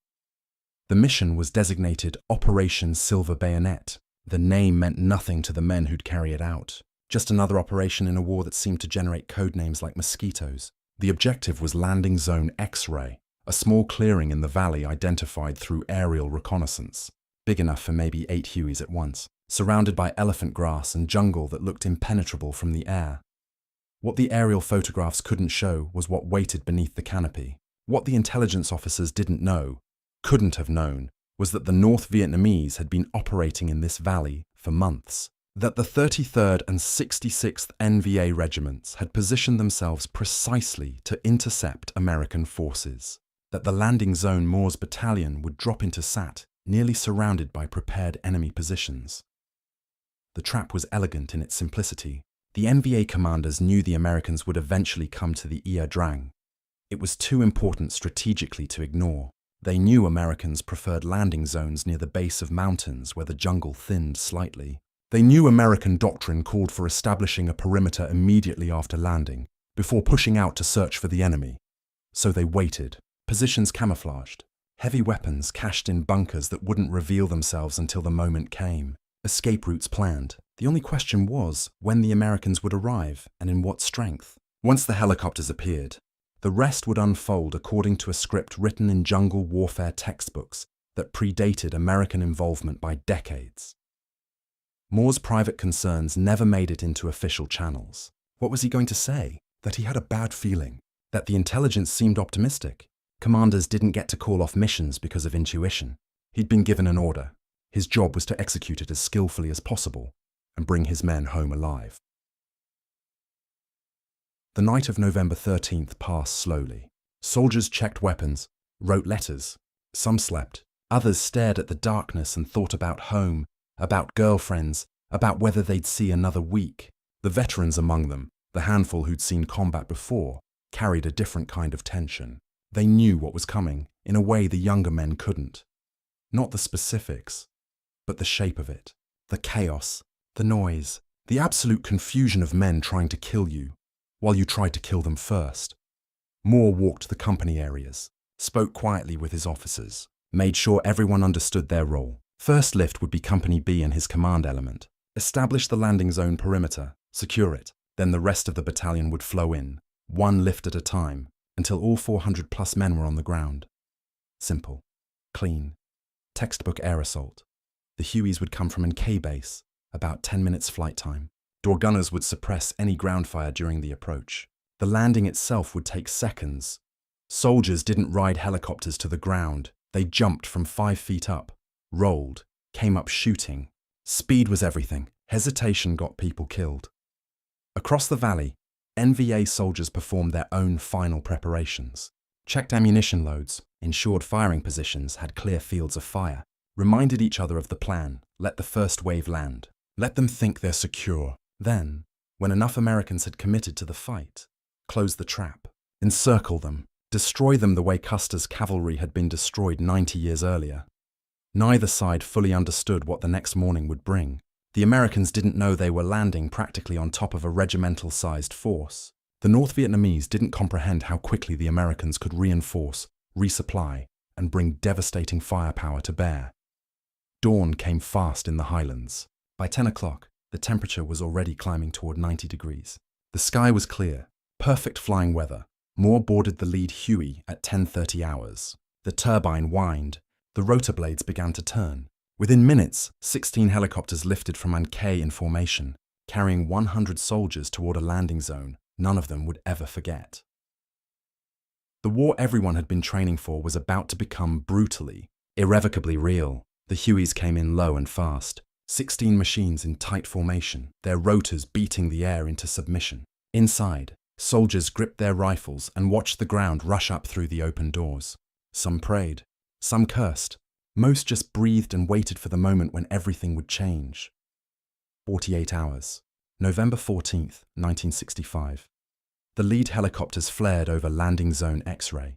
The mission was designated Operation Silver Bayonet. The name meant nothing to the men who'd carry it out. Just another operation in a war that seemed to generate code names like mosquitoes. The objective was Landing Zone X-Ray, a small clearing in the valley identified through aerial reconnaissance, big enough for maybe 8 Hueys at once, surrounded by elephant grass and jungle that looked impenetrable from the air. What the aerial photographs couldn't show was what waited beneath the canopy. What the intelligence officers didn't know, couldn't have known, was that the North Vietnamese had been operating in this valley for months. That the 33rd and 66th NVA regiments had positioned themselves precisely to intercept American forces. That the landing zone Moore's battalion would drop into Sat, nearly surrounded by prepared enemy positions. The trap was elegant in its simplicity. The NVA commanders knew the Americans would eventually come to the Ia Drang. It was too important strategically to ignore. They knew Americans preferred landing zones near the base of mountains where the jungle thinned slightly. They knew American doctrine called for establishing a perimeter immediately after landing, before pushing out to search for the enemy. So they waited, positions camouflaged, heavy weapons cached in bunkers that wouldn't reveal themselves until the moment came. Escape routes planned. The only question was when the Americans would arrive and in what strength. Once the helicopters appeared, the rest would unfold according to a script written in jungle warfare textbooks that predated American involvement by decades. Moore's private concerns never made it into official channels. What was he going to say? That he had a bad feeling? That the intelligence seemed optimistic? Commanders didn't get to call off missions because of intuition. He'd been given an order. His job was to execute it as skillfully as possible and bring his men home alive. The night of November 13th passed slowly. Soldiers checked weapons, wrote letters. Some slept, Others stared at the darkness and thought about home, about girlfriends, about whether they'd see another week. The veterans among them, the handful who'd seen combat before, carried a different kind of tension. They knew what was coming in a way the younger men couldn't. Not the specifics, but the shape of it. The chaos, the noise, the absolute confusion of men trying to kill you, while you tried to kill them first. Moore walked the company areas, spoke quietly with his officers, made sure everyone understood their role. First lift would be Company B and his command element. Establish the landing zone perimeter, secure it. Then the rest of the battalion would flow in, one lift at a time, until all 400+ men were on the ground. Simple. Clean. Textbook air assault. The Hueys would come from NK base, about 10 minutes flight time. Door gunners would suppress any ground fire during the approach. The landing itself would take seconds. Soldiers didn't ride helicopters to the ground. They jumped from 5 feet up, rolled, came up shooting. Speed was everything. Hesitation got people killed. Across the valley, NVA soldiers performed their own final preparations. Checked ammunition loads, ensured firing positions had clear fields of fire, reminded each other of the plan, let the first wave land. Let them think they're secure. Then, when enough Americans had committed to the fight, close the trap, encircle them, destroy them the way Custer's cavalry had been destroyed 90 years earlier. Neither side fully understood what the next morning would bring. The Americans didn't know they were landing practically on top of a regimental-sized force. The North Vietnamese didn't comprehend how quickly the Americans could reinforce, resupply, and bring devastating firepower to bear. Dawn came fast in the Highlands. By 10 o'clock, the temperature was already climbing toward 90 degrees. The sky was clear, perfect flying weather. Moore boarded the lead Huey at 10:30 hours. The turbine whined. The rotor blades began to turn. Within minutes, 16 helicopters lifted from NK in formation, carrying 100 soldiers toward a landing zone none of them would ever forget. The war everyone had been training for was about to become brutally, irrevocably real. The Hueys came in low and fast, 16 machines in tight formation, their rotors beating the air into submission. Inside, soldiers gripped their rifles and watched the ground rush up through the open doors. Some prayed, some cursed. Most just breathed and waited for the moment when everything would change. 48 hours. November 14th, 1965. The lead helicopters flared over landing zone X-ray,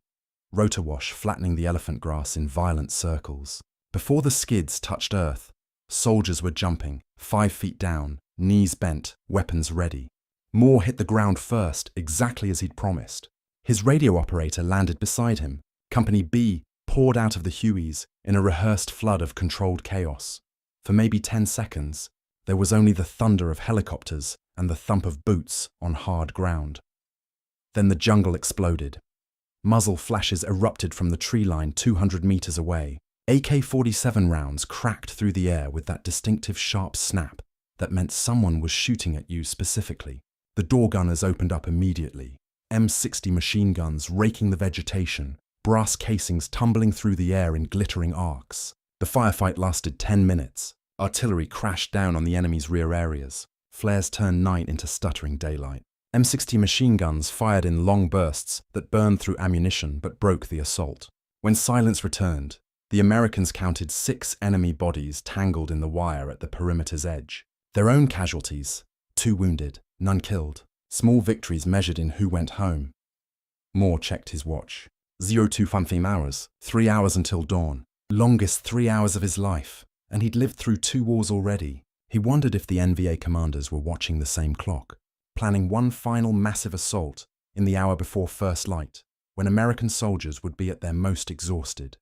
rotor wash flattening the elephant grass in violent circles. Before the skids touched earth, soldiers were jumping, 5 feet down, knees bent, weapons ready. Moore hit the ground first, exactly as he'd promised. His radio operator landed beside him. Company B poured out of the Hueys in a rehearsed flood of controlled chaos. For maybe 10 seconds, there was only the thunder of helicopters and the thump of boots on hard ground. Then the jungle exploded. Muzzle flashes erupted from the tree line 200 meters away. AK-47 rounds cracked through the air with that distinctive sharp snap that meant someone was shooting at you specifically. The door gunners opened up immediately. M60 machine guns raking the vegetation, brass casings tumbling through the air in glittering arcs. The firefight lasted 10 minutes. Artillery crashed down on the enemy's rear areas. Flares turned night into stuttering daylight. M60 machine guns fired in long bursts that burned through ammunition but broke the assault. When silence returned, the Americans counted 6 enemy bodies tangled in the wire at the perimeter's edge. Their own casualties, 2 wounded, none killed. Small victories measured in who went home. Moore checked his watch. 02 hours, 3 hours until dawn. Longest 3 hours of his life, and he'd lived through 2 wars already. He wondered if the NVA commanders were watching the same clock, planning one final massive assault in the hour before first light, when American soldiers would be at their most exhausted.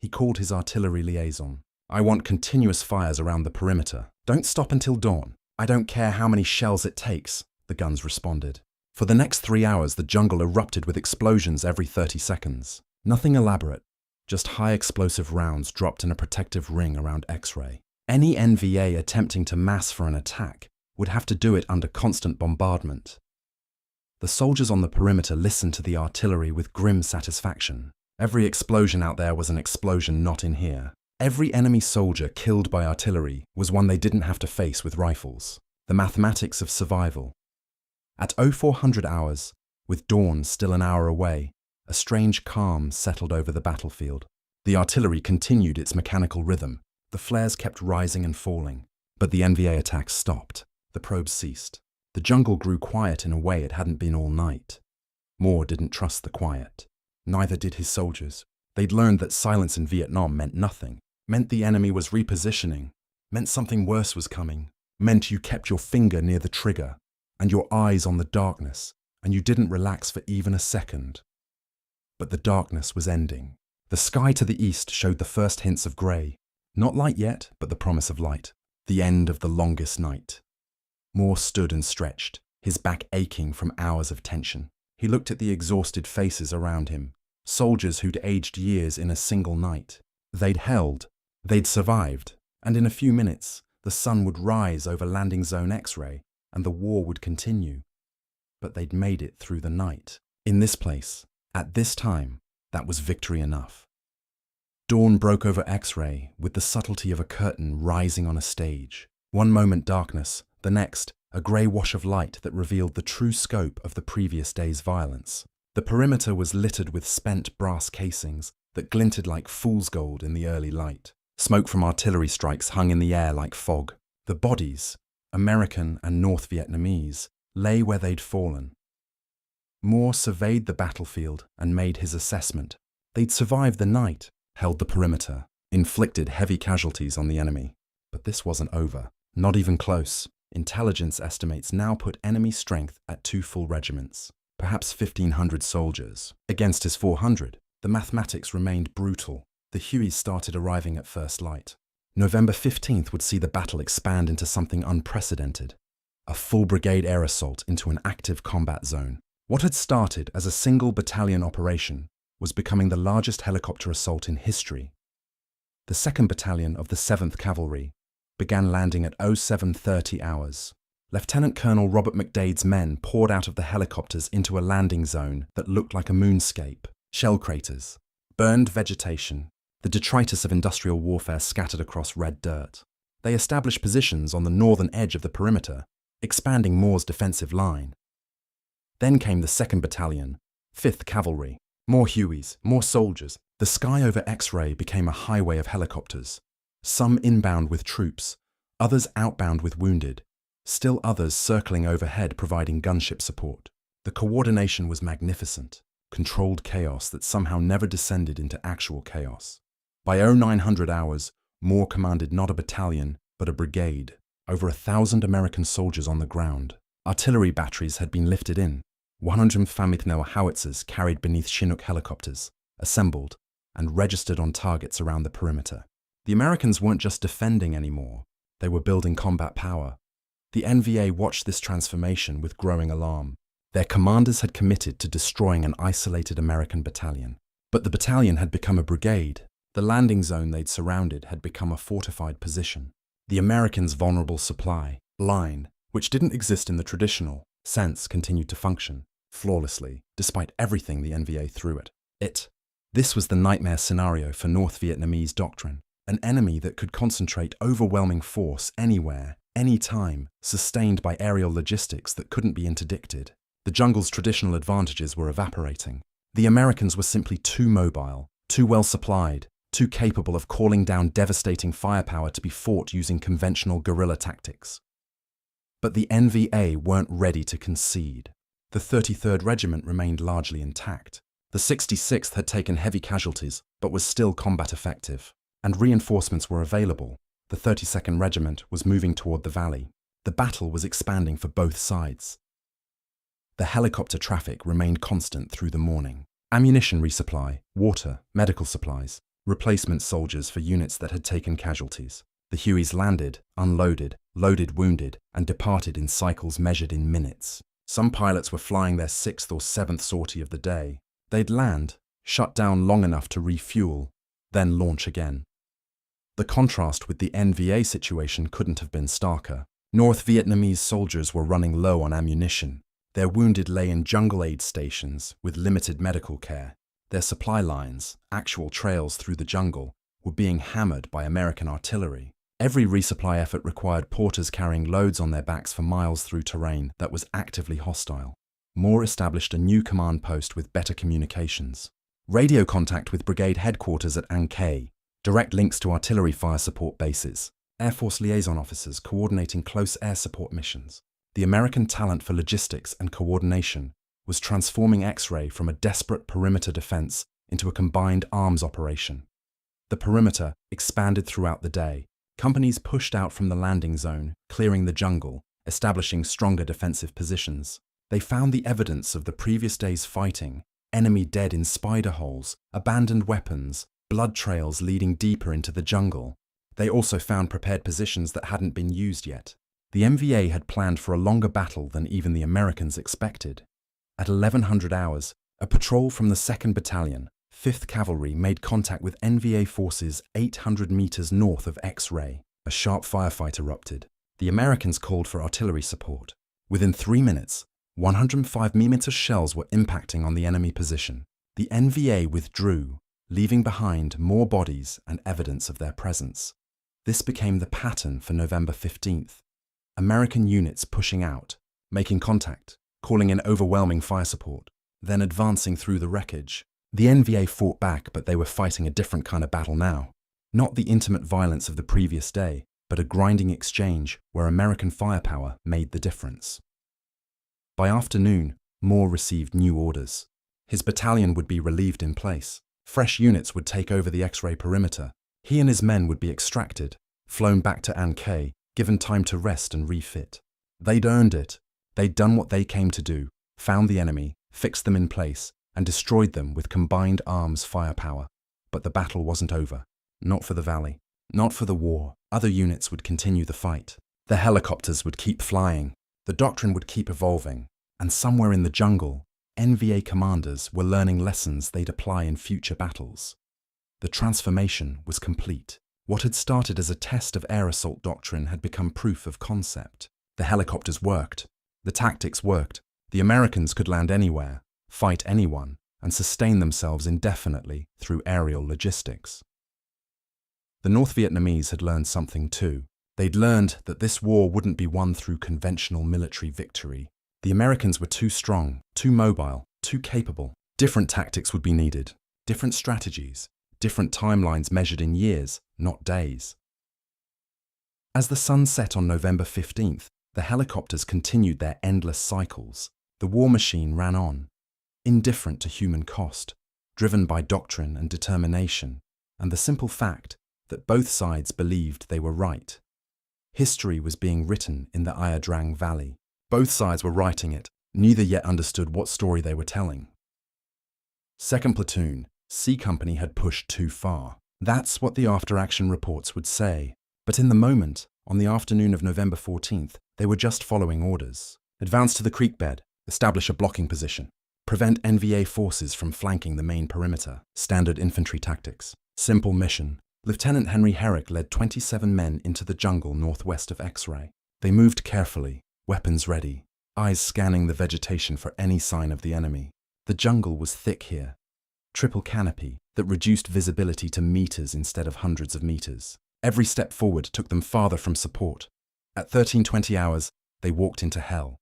He called his artillery liaison. "I want continuous fires around the perimeter. Don't stop until dawn. I don't care how many shells it takes," the guns responded. For the next 3 hours, the jungle erupted with explosions every 30 seconds. Nothing elaborate, just high explosive rounds dropped in a protective ring around X-ray. Any NVA attempting to mass for an attack would have to do it under constant bombardment. The soldiers on the perimeter listened to the artillery with grim satisfaction. Every explosion out there was an explosion not in here. Every enemy soldier killed by artillery was one they didn't have to face with rifles. The mathematics of survival. At 0400 hours, with dawn still an hour away, a strange calm settled over the battlefield. The artillery continued its mechanical rhythm. The flares kept rising and falling. But the NVA attacks stopped. The probes ceased. The jungle grew quiet in a way it hadn't been all night. Moore didn't trust the quiet. Neither did his soldiers. They'd learned that silence in Vietnam meant nothing, meant the enemy was repositioning, meant something worse was coming, meant you kept your finger near the trigger and your eyes on the darkness, and you didn't relax for even a second. But the darkness was ending. The sky to the east showed the first hints of grey. Not light yet, but the promise of light. The end of the longest night. Moore stood and stretched, his back aching from hours of tension. He looked at the exhausted faces around him, soldiers who'd aged years in a single night. They'd held, they'd survived, and in a few minutes, the sun would rise over landing zone X-ray, and the war would continue. But they'd made it through the night. In this place, at this time, that was victory enough. Dawn broke over X-ray with the subtlety of a curtain rising on a stage. One moment darkness, the next, a grey wash of light that revealed the true scope of the previous day's violence. The perimeter was littered with spent brass casings that glinted like fool's gold in the early light. Smoke from artillery strikes hung in the air like fog. The bodies, American and North Vietnamese, lay where they'd fallen. Moore surveyed the battlefield and made his assessment. They'd survived the night, held the perimeter, inflicted heavy casualties on the enemy. But this wasn't over. Not even close. Intelligence estimates now put enemy strength at 2 full regiments, perhaps 1,500 soldiers. Against his 400, the mathematics remained brutal. The Hueys started arriving at first light. November 15th would see the battle expand into something unprecedented. A full brigade air assault into an active combat zone. What had started as a single battalion operation was becoming the largest helicopter assault in history. The 2nd Battalion of the 7th Cavalry began landing at 0730 hours. Lieutenant Colonel Robert McDade's men poured out of the helicopters into a landing zone that looked like a moonscape. Shell craters, burned vegetation, the detritus of industrial warfare scattered across red dirt. They established positions on the northern edge of the perimeter, expanding Moore's defensive line. Then came the 2nd Battalion, 5th Cavalry. More Hueys, more soldiers. The sky over X-ray became a highway of helicopters. Some inbound with troops, others outbound with wounded, still others circling overhead providing gunship support. The coordination was magnificent, controlled chaos that somehow never descended into actual chaos. By 0900 hours, Moore commanded not a battalion, but a brigade. Over 1,000 American soldiers on the ground. Artillery batteries had been lifted in. 150 howitzers carried beneath Chinook helicopters, assembled, and registered on targets around the perimeter. The Americans weren't just defending anymore, they were building combat power. The NVA watched this transformation with growing alarm. Their commanders had committed to destroying an isolated American battalion. But the battalion had become a brigade. The landing zone they'd surrounded had become a fortified position. The Americans' vulnerable supply line, which didn't exist in the traditional sense, continued to function flawlessly, despite everything the NVA threw at it. This was the nightmare scenario for North Vietnamese doctrine. An enemy that could concentrate overwhelming force anywhere, anytime, sustained by aerial logistics that couldn't be interdicted. The jungle's traditional advantages were evaporating. The Americans were simply too mobile, too well supplied, too capable of calling down devastating firepower to be fought using conventional guerrilla tactics. But the NVA weren't ready to concede. The 33rd Regiment remained largely intact. The 66th had taken heavy casualties, but was still combat effective. And reinforcements were available. The 32nd Regiment was moving toward the valley. The battle was expanding for both sides. The helicopter traffic remained constant through the morning. Ammunition resupply, water, medical supplies, replacement soldiers for units that had taken casualties. The Hueys landed, unloaded, loaded wounded, and departed in cycles measured in minutes. Some pilots were flying their 6th or 7th sortie of the day. They'd land, shut down long enough to refuel, then launch again. The contrast with the NVA situation couldn't have been starker. North Vietnamese soldiers were running low on ammunition. Their wounded lay in jungle aid stations with limited medical care. Their supply lines, actual trails through the jungle, were being hammered by American artillery. Every resupply effort required porters carrying loads on their backs for miles through terrain that was actively hostile. Moore established a new command post with better communications. radio contact with brigade headquarters at An Khe, direct links to artillery fire support bases, Air Force liaison officers coordinating close air support missions. The American talent for logistics and coordination was transforming X-ray from a desperate perimeter defense into a combined arms operation. The perimeter expanded throughout the day. Companies pushed out from the landing zone, clearing the jungle, establishing stronger defensive positions. They found the evidence of the previous day's fighting: enemy dead in spider holes, abandoned weapons, blood trails leading deeper into the jungle. They also found prepared positions that hadn't been used yet. The NVA had planned for a longer battle than even the Americans expected. At 1100 hours, a patrol from the 2nd Battalion, 5th Cavalry, made contact with NVA forces 800 meters north of X-ray. A sharp firefight erupted. The Americans called for artillery support. Within 3 minutes, 105mm shells were impacting on the enemy position. The NVA withdrew, leaving behind more bodies and evidence of their presence. This became the pattern for November 15th. American units pushing out, making contact, calling in overwhelming fire support, then advancing through the wreckage. The NVA fought back, but they were fighting a different kind of battle now. Not the intimate violence of the previous day, but a grinding exchange where American firepower made the difference. By afternoon, Moore received new orders. His battalion would be relieved in place. Fresh units would take over the X-ray perimeter. He and his men would be extracted, flown back to An Khe, given time to rest and refit. They'd earned it. They'd done what they came to do, found the enemy, fixed them in place, and destroyed them with combined arms firepower. But the battle wasn't over. Not for the valley. Not for the war. Other units would continue the fight. The helicopters would keep flying. The doctrine would keep evolving. And somewhere in the jungle, NVA commanders were learning lessons they'd apply in future battles. The transformation was complete. What had started as a test of air assault doctrine had become proof of concept. The helicopters worked. The tactics worked. The Americans could land anywhere, fight anyone, and sustain themselves indefinitely through aerial logistics. The North Vietnamese had learned something too. They'd learned that this war wouldn't be won through conventional military victory. The Americans were too strong, too mobile, too capable. Different tactics would be needed, different strategies, different timelines measured in years, not days. As the sun set on November 15th, the helicopters continued their endless cycles. The war machine ran on, indifferent to human cost, driven by doctrine and determination, and the simple fact that both sides believed they were right. History was being written in the Ia Drang Valley. Both sides were writing it. Neither yet understood what story they were telling. 2nd Platoon, C Company had pushed too far. That's what the after-action reports would say. But in the moment, on the afternoon of November 14th, they were just following orders. Advance to the creek bed, establish a blocking position, prevent NVA forces from flanking the main perimeter. Standard infantry tactics. Simple mission. Lieutenant Henry Herrick led 27 men into the jungle northwest of X-ray. They moved carefully, weapons ready, eyes scanning the vegetation for any sign of the enemy. The jungle was thick here. Triple canopy that reduced visibility to meters instead of hundreds of meters. Every step forward took them farther from support. At 13:20 hours, they walked into hell.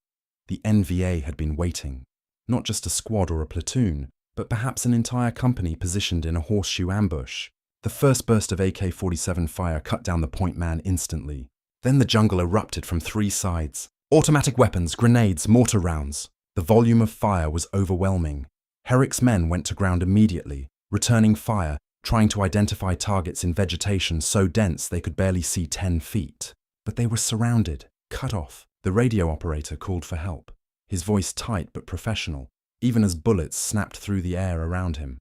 The NVA had been waiting. Not just a squad or a platoon, but perhaps an entire company positioned in a horseshoe ambush. The first burst of AK-47 fire cut down the point man instantly. Then the jungle erupted from 3 sides. Automatic weapons, grenades, mortar rounds. The volume of fire was overwhelming. Herrick's men went to ground immediately, returning fire, trying to identify targets in vegetation so dense they could barely see 10 feet. But they were surrounded, cut off. The radio operator called for help, his voice tight but professional, even as bullets snapped through the air around him.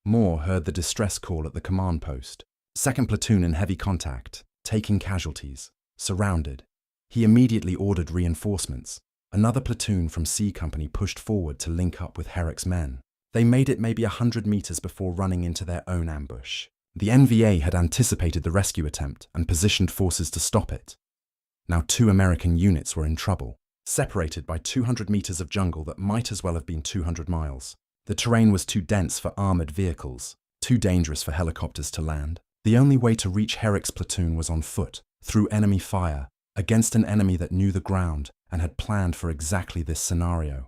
Moore heard the distress call at the command post. 2nd Platoon in heavy contact, taking casualties, surrounded. He immediately ordered reinforcements. Another platoon from C Company pushed forward to link up with Herrick's men. They made it maybe 100 meters before running into their own ambush. The NVA had anticipated the rescue attempt and positioned forces to stop it. Now 2 American units were in trouble, separated by 200 meters of jungle that might as well have been 200 miles. The terrain was too dense for armored vehicles, too dangerous for helicopters to land. The only way to reach Herrick's platoon was on foot, through enemy fire, against an enemy that knew the ground and had planned for exactly this scenario.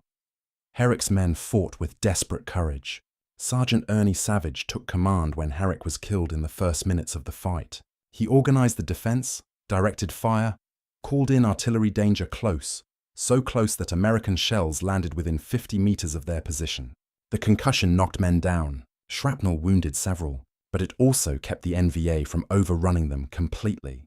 Herrick's men fought with desperate courage. Sergeant Ernie Savage took command when Herrick was killed in the first minutes of the fight. He organized the defense, directed fire, called in artillery danger close, so close that American shells landed within 50 meters of their position. The concussion knocked men down. Shrapnel wounded several, but it also kept the NVA from overrunning them completely.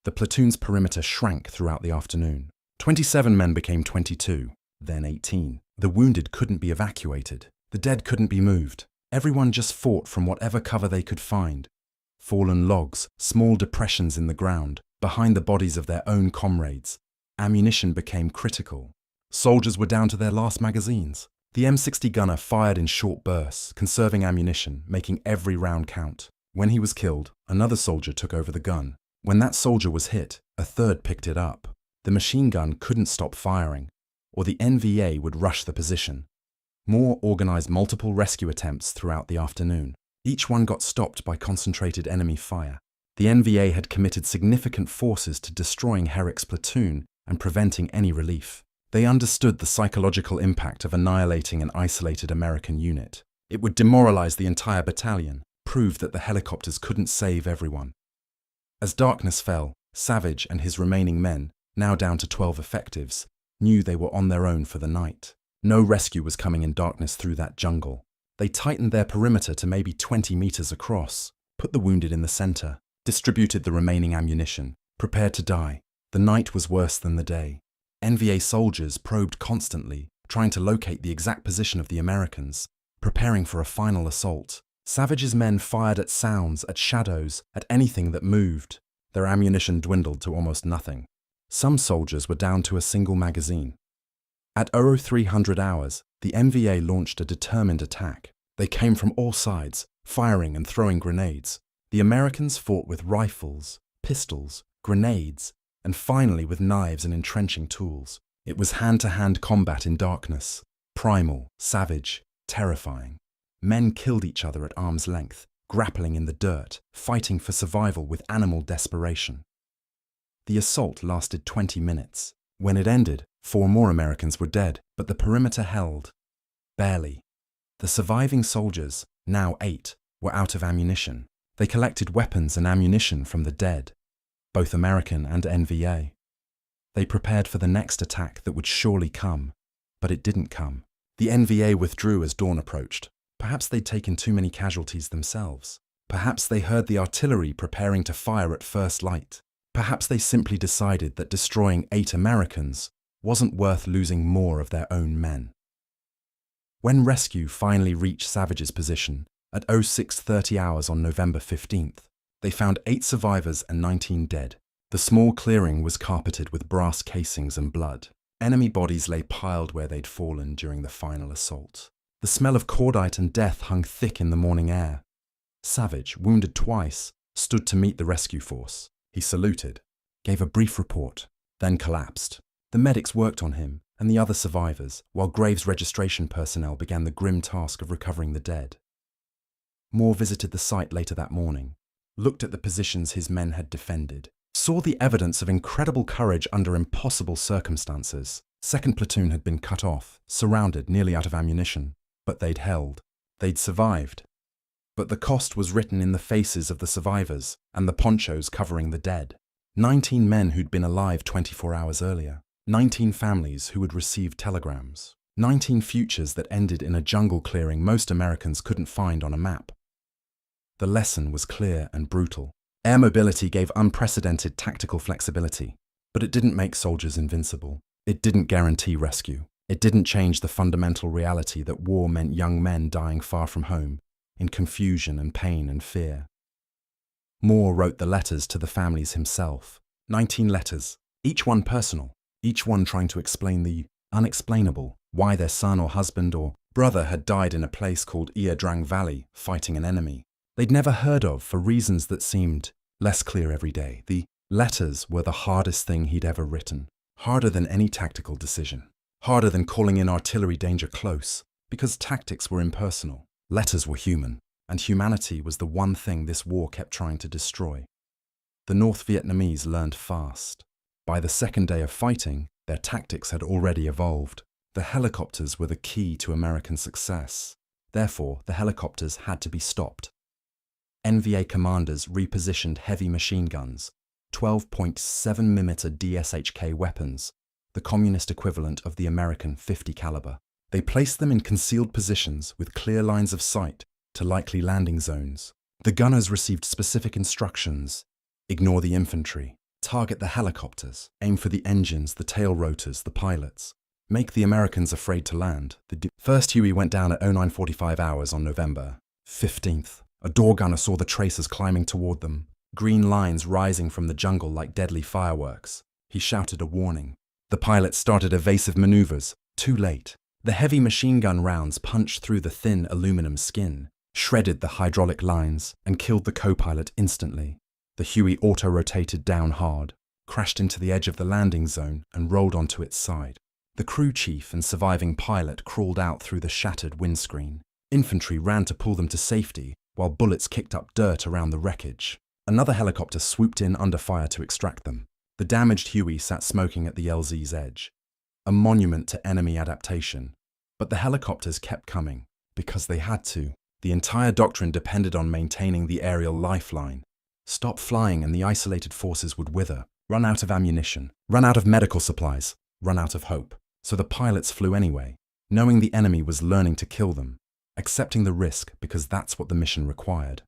The platoon's perimeter shrank throughout the afternoon. 27 men became 22, then 18. The wounded couldn't be evacuated. The dead couldn't be moved. Everyone just fought from whatever cover they could find. Fallen logs, small depressions in the ground, behind the bodies of their own comrades. Ammunition became critical. Soldiers were down to their last magazines. The M60 gunner fired in short bursts, conserving ammunition, making every round count. When he was killed, another soldier took over the gun. When that soldier was hit, a third picked it up. The machine gun couldn't stop firing, or the NVA would rush the position. Moore organized multiple rescue attempts throughout the afternoon. Each one got stopped by concentrated enemy fire. The NVA had committed significant forces to destroying Herrick's platoon and preventing any relief. They understood the psychological impact of annihilating an isolated American unit. It would demoralize the entire battalion, prove that the helicopters couldn't save everyone. As darkness fell, Savage and his remaining men, now down to 12 effectives, knew they were on their own for the night. No rescue was coming in darkness through that jungle. They tightened their perimeter to maybe 20 meters across, put the wounded in the center, distributed the remaining ammunition, prepared to die. The night was worse than the day. NVA soldiers probed constantly, trying to locate the exact position of the Americans, preparing for a final assault. Savage's men fired at sounds, at shadows, at anything that moved. Their ammunition dwindled to almost nothing. Some soldiers were down to a single magazine. At 0300 hours, the NVA launched a determined attack. They came from all sides, firing and throwing grenades. The Americans fought with rifles, pistols, grenades, and finally with knives and entrenching tools. It was hand-to-hand combat in darkness, primal, savage, terrifying. Men killed each other at arm's length, grappling in the dirt, fighting for survival with animal desperation. The assault lasted 20 minutes. When it ended, 4 more Americans were dead, but the perimeter held. Barely. The surviving soldiers, now 8, were out of ammunition. They collected weapons and ammunition from the dead, both American and NVA. They prepared for the next attack that would surely come, but it didn't come. The NVA withdrew as dawn approached. Perhaps they'd taken too many casualties themselves. Perhaps they heard the artillery preparing to fire at first light. Perhaps they simply decided that destroying 8 Americans wasn't worth losing more of their own men. When rescue finally reached Savage's position, at 0630 hours on November 15th, they found 8 survivors and 19 dead. The small clearing was carpeted with brass casings and blood. Enemy bodies lay piled where they'd fallen during the final assault. The smell of cordite and death hung thick in the morning air. Savage, wounded twice, stood to meet the rescue force. He saluted, gave a brief report, then collapsed. The medics worked on him and the other survivors, while Graves registration personnel began the grim task of recovering the dead. Moore visited the site later that morning, looked at the positions his men had defended, saw the evidence of incredible courage under impossible circumstances. 2nd Platoon had been cut off, surrounded, nearly out of ammunition, but they'd held. They'd survived. But the cost was written in the faces of the survivors and the ponchos covering the dead. 19 men who'd been alive 24 hours earlier. 19 families who had received telegrams. 19 futures that ended in a jungle clearing most Americans couldn't find on a map. The lesson was clear and brutal. Air mobility gave unprecedented tactical flexibility, but it didn't make soldiers invincible. It didn't guarantee rescue. It didn't change the fundamental reality that war meant young men dying far from home, in confusion and pain and fear. Moore wrote the letters to the families himself. 19 letters, each one personal, each one trying to explain the unexplainable, why their son or husband or brother had died in a place called Ia Drang Valley, fighting an enemy they'd never heard of for reasons that seemed less clear every day. The letters were the hardest thing he'd ever written, harder than any tactical decision, harder than calling in artillery danger close, because tactics were impersonal. Letters were human, and humanity was the one thing this war kept trying to destroy. The North Vietnamese learned fast. By the 2nd day of fighting, their tactics had already evolved. The helicopters were the key to American success. Therefore, the helicopters had to be stopped. NVA commanders repositioned heavy machine guns, 12.7mm DSHK weapons, the communist equivalent of the American .50 caliber. They placed them in concealed positions with clear lines of sight to likely landing zones. The gunners received specific instructions: ignore the infantry, target the helicopters, aim for the engines, the tail rotors, the pilots. Make the Americans afraid to land. The first Huey went down at 09:45 hours on November 15th. A door gunner saw the tracers climbing toward them, green lines rising from the jungle like deadly fireworks. He shouted a warning. The pilots started evasive maneuvers. Too late. The heavy machine gun rounds punched through the thin aluminum skin, shredded the hydraulic lines, and killed the co-pilot instantly. The Huey auto-rotated down hard, crashed into the edge of the landing zone, and rolled onto its side. The crew chief and surviving pilot crawled out through the shattered windscreen. Infantry ran to pull them to safety, while bullets kicked up dirt around the wreckage. Another helicopter swooped in under fire to extract them. The damaged Huey sat smoking at the LZ's edge, a monument to enemy adaptation. But the helicopters kept coming, because they had to. The entire doctrine depended on maintaining the aerial lifeline. Stop flying and the isolated forces would wither, run out of ammunition, run out of medical supplies, run out of hope. So the pilots flew anyway, knowing the enemy was learning to kill them, accepting the risk because that's what the mission required.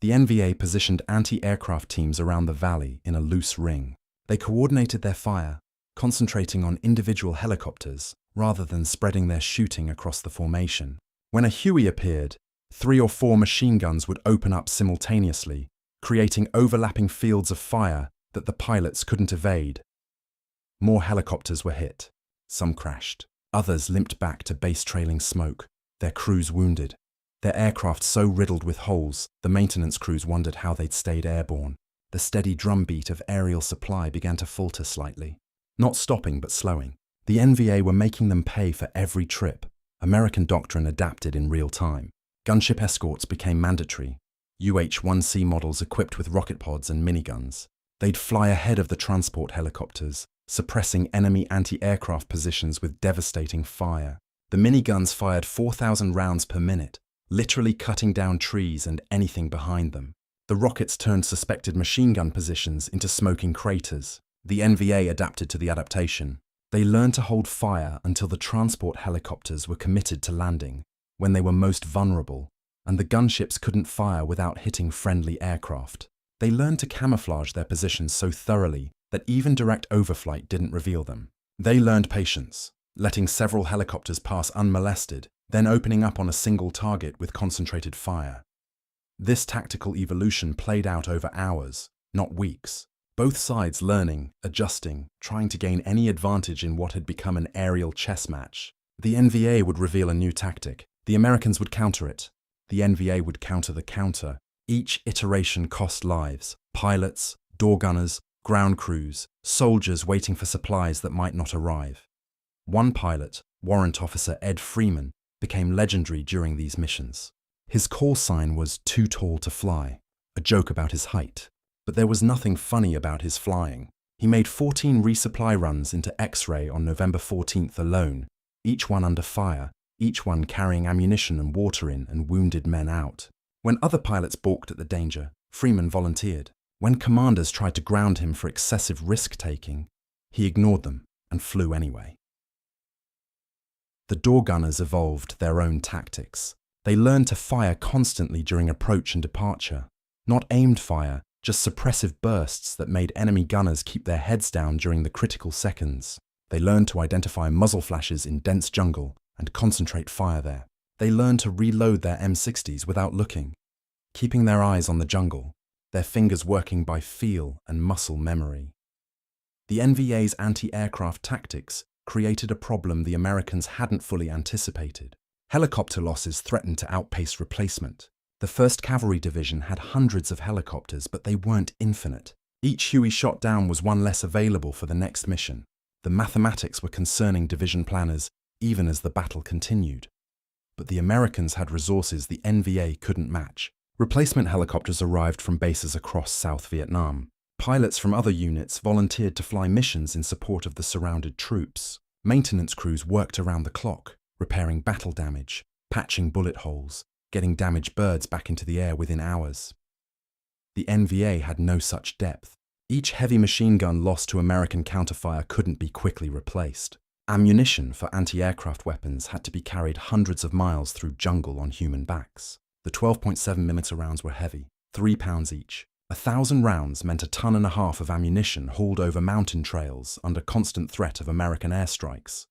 The NVA positioned anti-aircraft teams around the valley in a loose ring. They coordinated their fire, concentrating on individual helicopters rather than spreading their shooting across the formation. When a Huey appeared, 3 or 4 machine guns would open up simultaneously, creating overlapping fields of fire that the pilots couldn't evade. More helicopters were hit. Some crashed. Others limped back to base trailing smoke, their crews wounded. Their aircraft so riddled with holes, the maintenance crews wondered how they'd stayed airborne. The steady drumbeat of aerial supply began to falter slightly, not stopping but slowing. The NVA were making them pay for every trip. American doctrine adapted in real time. Gunship escorts became mandatory. UH-1C models equipped with rocket pods and miniguns. They'd fly ahead of the transport helicopters, suppressing enemy anti-aircraft positions with devastating fire. The miniguns fired 4,000 rounds per minute, literally cutting down trees and anything behind them. The rockets turned suspected machine gun positions into smoking craters. The NVA adapted to the adaptation. They learned to hold fire until the transport helicopters were committed to landing, when they were most vulnerable, and the gunships couldn't fire without hitting friendly aircraft. They learned to camouflage their positions so thoroughly that even direct overflight didn't reveal them. They learned patience, letting several helicopters pass unmolested, then opening up on a single target with concentrated fire. This tactical evolution played out over hours, not weeks. Both sides learning, adjusting, trying to gain any advantage in what had become an aerial chess match. The NVA would reveal a new tactic. The Americans would counter it. The NVA would counter the counter. Each iteration cost lives: pilots, door gunners, ground crews, soldiers waiting for supplies that might not arrive. One pilot, Warrant Officer Ed Freeman, became legendary during these missions. His call sign was "too tall to fly," a joke about his height. But there was nothing funny about his flying. He made 14 resupply runs into X-ray on November 14th alone, each one under fire, each one carrying ammunition and water in and wounded men out. When other pilots balked at the danger, Freeman volunteered. When commanders tried to ground him for excessive risk-taking, he ignored them and flew anyway. The door gunners evolved their own tactics. They learned to fire constantly during approach and departure. Not aimed fire, just suppressive bursts that made enemy gunners keep their heads down during the critical seconds. They learned to identify muzzle flashes in dense jungle and concentrate fire there. They learned to reload their M60s without looking, keeping their eyes on the jungle, their fingers working by feel and muscle memory. The NVA's anti-aircraft tactics created a problem the Americans hadn't fully anticipated. Helicopter losses threatened to outpace replacement. The 1st Cavalry Division had hundreds of helicopters, but they weren't infinite. Each Huey shot down was one less available for the next mission. The mathematics were concerning division planners even as the battle continued. But the Americans had resources the NVA couldn't match. Replacement helicopters arrived from bases across South Vietnam. Pilots from other units volunteered to fly missions in support of the surrounded troops. Maintenance crews worked around the clock, repairing battle damage. patching bullet holes, getting damaged birds back into the air within hours. The NVA had no such depth. Each heavy machine gun lost to American counterfire couldn't be quickly replaced. Ammunition for anti-aircraft weapons had to be carried hundreds of miles through jungle on human backs. The 12.7mm rounds were heavy, 3 pounds each. 1,000 rounds meant 1.5 tons of ammunition hauled over mountain trails under constant threat of American airstrikes.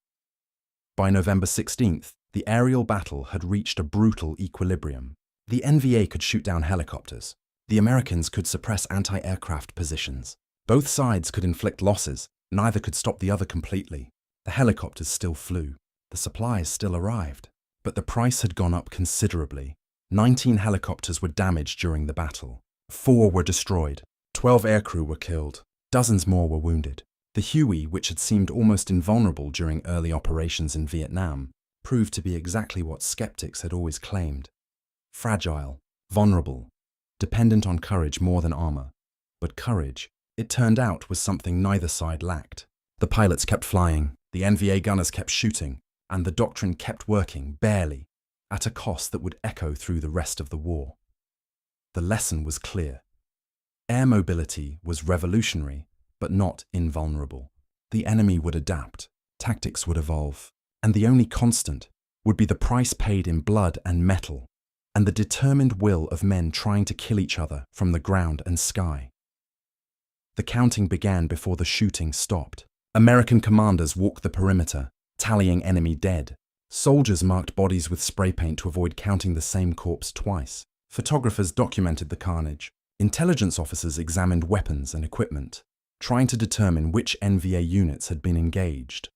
By November 16th, the aerial battle had reached a brutal equilibrium. The NVA could shoot down helicopters. The Americans could suppress anti-aircraft positions. Both sides could inflict losses, neither could stop the other completely. The helicopters still flew. The supplies still arrived. But the price had gone up considerably. 19 helicopters were damaged during the battle. 4 were destroyed. 12 aircrew were killed. Dozens more were wounded. The Huey, which had seemed almost invulnerable during early operations in Vietnam, proved to be exactly what skeptics had always claimed. Fragile, vulnerable, dependent on courage more than armor. But courage, it turned out, was something neither side lacked. The pilots kept flying, the NVA gunners kept shooting, and the doctrine kept working, barely, at a cost that would echo through the rest of the war. The lesson was clear. Air mobility was revolutionary, but not invulnerable. The enemy would adapt, tactics would evolve, and the only constant would be the price paid in blood and metal, and the determined will of men trying to kill each other from the ground and sky. The counting began before the shooting stopped. American commanders walked the perimeter, tallying enemy dead. Soldiers marked bodies with spray paint to avoid counting the same corpse twice. Photographers documented the carnage. Intelligence officers examined weapons and equipment, trying to determine which NVA units had been engaged.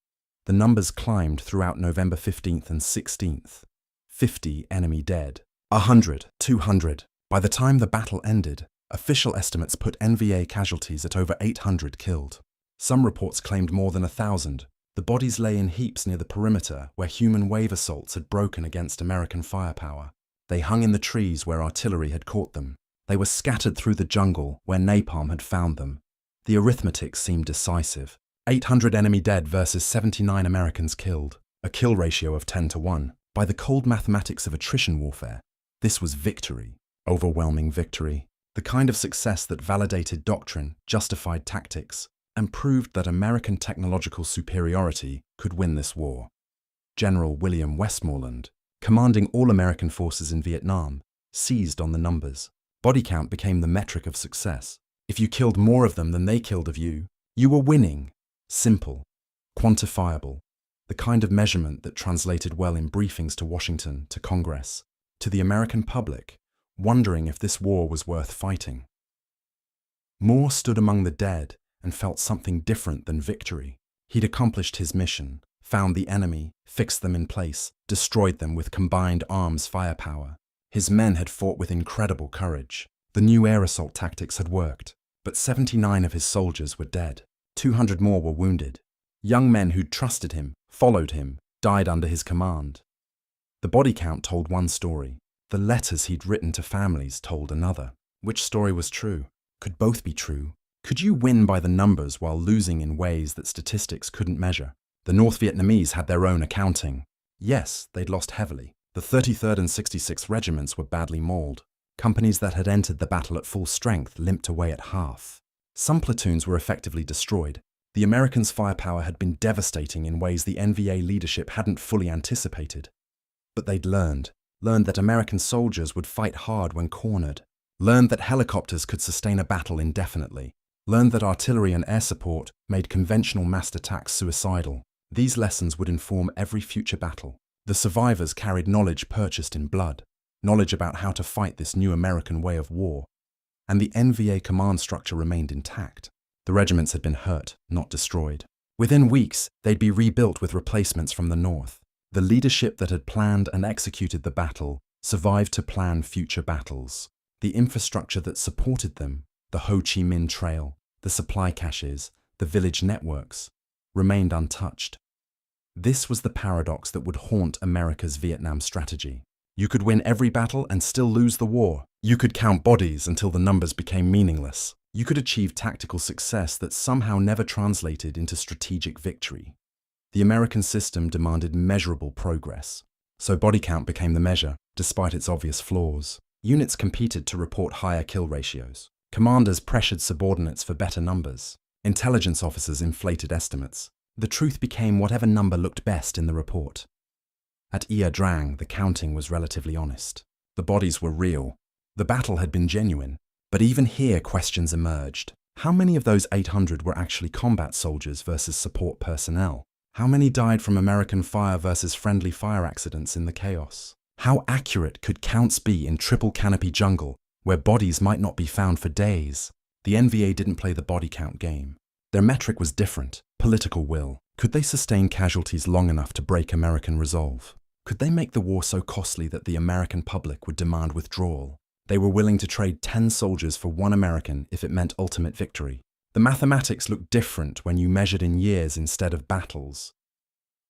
The numbers climbed throughout November 15th and 16th. 50 enemy dead. 100, 200. By the time the battle ended, official estimates put NVA casualties at over 800 killed. Some reports claimed more than 1,000. The bodies lay in heaps near the perimeter where human wave assaults had broken against American firepower. They hung in the trees where artillery had caught them. They were scattered through the jungle where napalm had found them. The arithmetic seemed decisive. 800 enemy dead versus 79 Americans killed. A kill ratio of 10-1. By the cold mathematics of attrition warfare, this was victory. Overwhelming victory. The kind of success that validated doctrine, justified tactics, and proved that American technological superiority could win this war. General William Westmoreland, commanding all American forces in Vietnam, seized on the numbers. Body count became the metric of success. If you killed more of them than they killed of you, you were winning. Simple, quantifiable, the kind of measurement that translated well in briefings to Washington, to Congress, to the American public, wondering if this war was worth fighting. Moore stood among the dead and felt something different than victory. He'd accomplished his mission, found the enemy, fixed them in place, destroyed them with combined arms firepower. His men had fought with incredible courage. The new air assault tactics had worked, but 79 of his soldiers were dead. 200 more were wounded. Young men who'd trusted him, followed him, died under his command. The body count told one story. The letters he'd written to families told another. Which story was true? Could both be true? Could you win by the numbers while losing in ways that statistics couldn't measure? The North Vietnamese had their own accounting. Yes, they'd lost heavily. The 33rd and 66th regiments were badly mauled. Companies that had entered the battle at full strength limped away at half. Some platoons were effectively destroyed. The Americans' firepower had been devastating in ways the NVA leadership hadn't fully anticipated. But they'd learned that American soldiers would fight hard when cornered, learned that helicopters could sustain a battle indefinitely, learned that artillery and air support made conventional massed attacks suicidal. These lessons would inform every future battle. The survivors carried knowledge purchased in blood, knowledge about how to fight this new American way of war, and the NVA command structure remained intact. The regiments had been hurt, not destroyed. Within weeks, they'd be rebuilt with replacements from the north. The leadership that had planned and executed the battle survived to plan future battles. The infrastructure that supported them, the Ho Chi Minh Trail, the supply caches, the village networks, remained untouched. This was the paradox that would haunt America's Vietnam strategy. You could win every battle and still lose the war. You could count bodies until the numbers became meaningless. You could achieve tactical success that somehow never translated into strategic victory. The American system demanded measurable progress. so body count became the measure, despite its obvious flaws. Units competed to report higher kill ratios. Commanders pressured subordinates for better numbers. Intelligence officers inflated estimates. The truth became whatever number looked best in the report. At Ia Drang, the counting was relatively honest. The bodies were real. The battle had been genuine. But even here, questions emerged. How many of those 800 were actually combat soldiers versus support personnel? How many died from American fire versus friendly fire accidents in the chaos? How accurate could counts be in triple canopy jungle, where bodies might not be found for days? The NVA didn't play the body count game. Their metric was different: political will. Could they sustain casualties long enough to break American resolve? Could they make the war so costly that the American public would demand withdrawal? They were willing to trade 10 soldiers for 1 American if it meant ultimate victory. The mathematics looked different when you measured in years instead of battles.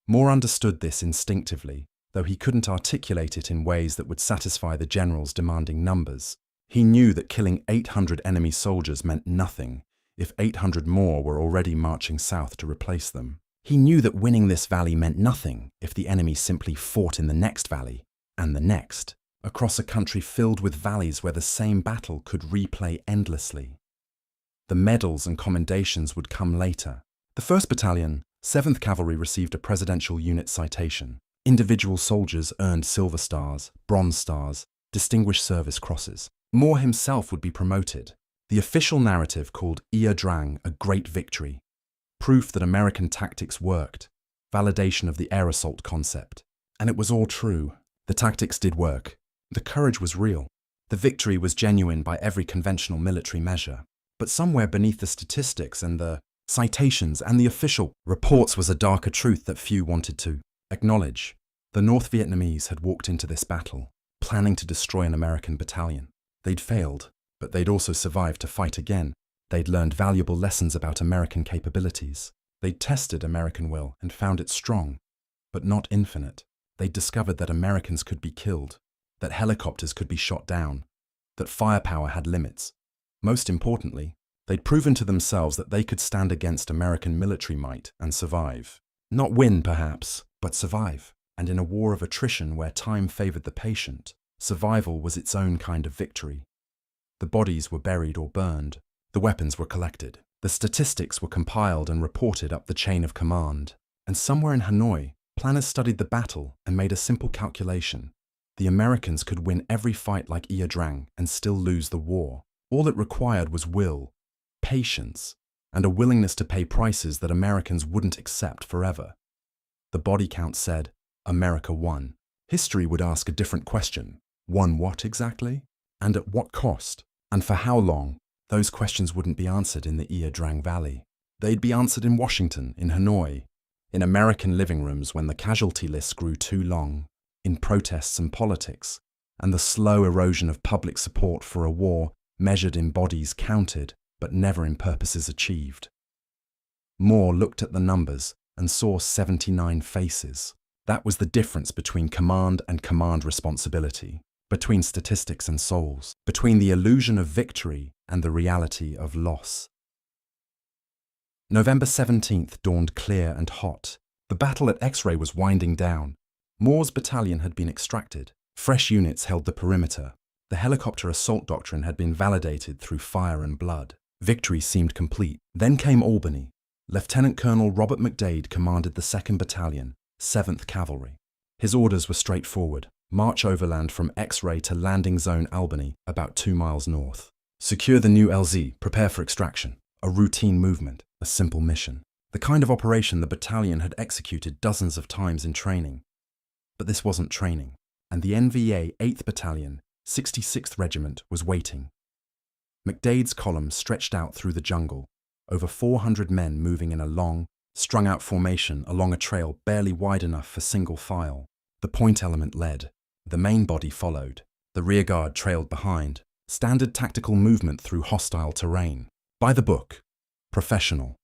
Moore understood this instinctively, though he couldn't articulate it in ways that would satisfy the general's demanding numbers. He knew that killing 800 enemy soldiers meant nothing if 800 more were already marching south to replace them. He knew that winning this valley meant nothing if the enemy simply fought in the next valley, and the next, across a country filled with valleys where the same battle could replay endlessly. The medals and commendations would come later. The 1st Battalion, 7th Cavalry received a Presidential Unit Citation. Individual soldiers earned Silver Stars, Bronze Stars, Distinguished Service Crosses. Moore himself would be promoted. The official narrative called Ia Drang a great victory. Proof that American tactics worked. Validation of the air assault concept. And it was all true. The tactics did work. The courage was real. The victory was genuine by every conventional military measure. But somewhere beneath the statistics and the citations and the official reports was a darker truth that few wanted to acknowledge. The North Vietnamese had walked into this battle, planning to destroy an American battalion. They'd failed, but they'd also survived to fight again. They'd learned valuable lessons about American capabilities. They'd tested American will and found it strong, but not infinite. They'd discovered that Americans could be killed, that helicopters could be shot down, that firepower had limits. Most importantly, they'd proven to themselves that they could stand against American military might and survive. Not win, perhaps, but survive. And in a war of attrition where time favored the patient, survival was its own kind of victory. The bodies were buried or burned. The weapons were collected. The statistics were compiled and reported up the chain of command. And somewhere in Hanoi, planners studied the battle and made a simple calculation. The Americans could win every fight like Ia Drang and still lose the war. All it required was will, patience, and a willingness to pay prices that Americans wouldn't accept forever. The body count said, America won. History would ask a different question. Won what exactly? And at what cost? And for how long? Those questions wouldn't be answered in the Ia Drang Valley. They'd be answered in Washington, in Hanoi, in American living rooms when the casualty lists grew too long, in protests and politics, and the slow erosion of public support for a war measured in bodies counted, but never in purposes achieved. Moore looked at the numbers and saw 79 faces. That was the difference between command and command responsibility, between statistics and souls, between the illusion of victory and the reality of loss. November 17th dawned clear and hot. The battle at X-Ray was winding down. Moore's battalion had been extracted. Fresh units held the perimeter. The helicopter assault doctrine had been validated through fire and blood. Victory seemed complete. Then came Albany. Lieutenant Colonel Robert McDade commanded the 2nd Battalion, 7th Cavalry. His orders were straightforward. March overland from X-Ray to landing zone Albany, about 2 miles north. Secure the new LZ, prepare for extraction. A routine movement, a simple mission. The kind of operation the battalion had executed dozens of times in training. But this wasn't training, and the NVA 8th Battalion, 66th Regiment was waiting. McDade's column stretched out through the jungle, over 400 men moving in a long, strung-out formation along a trail barely wide enough for single file. The point element led. The main body followed. The rearguard trailed behind. Standard tactical movement through hostile terrain. By the book. Professional.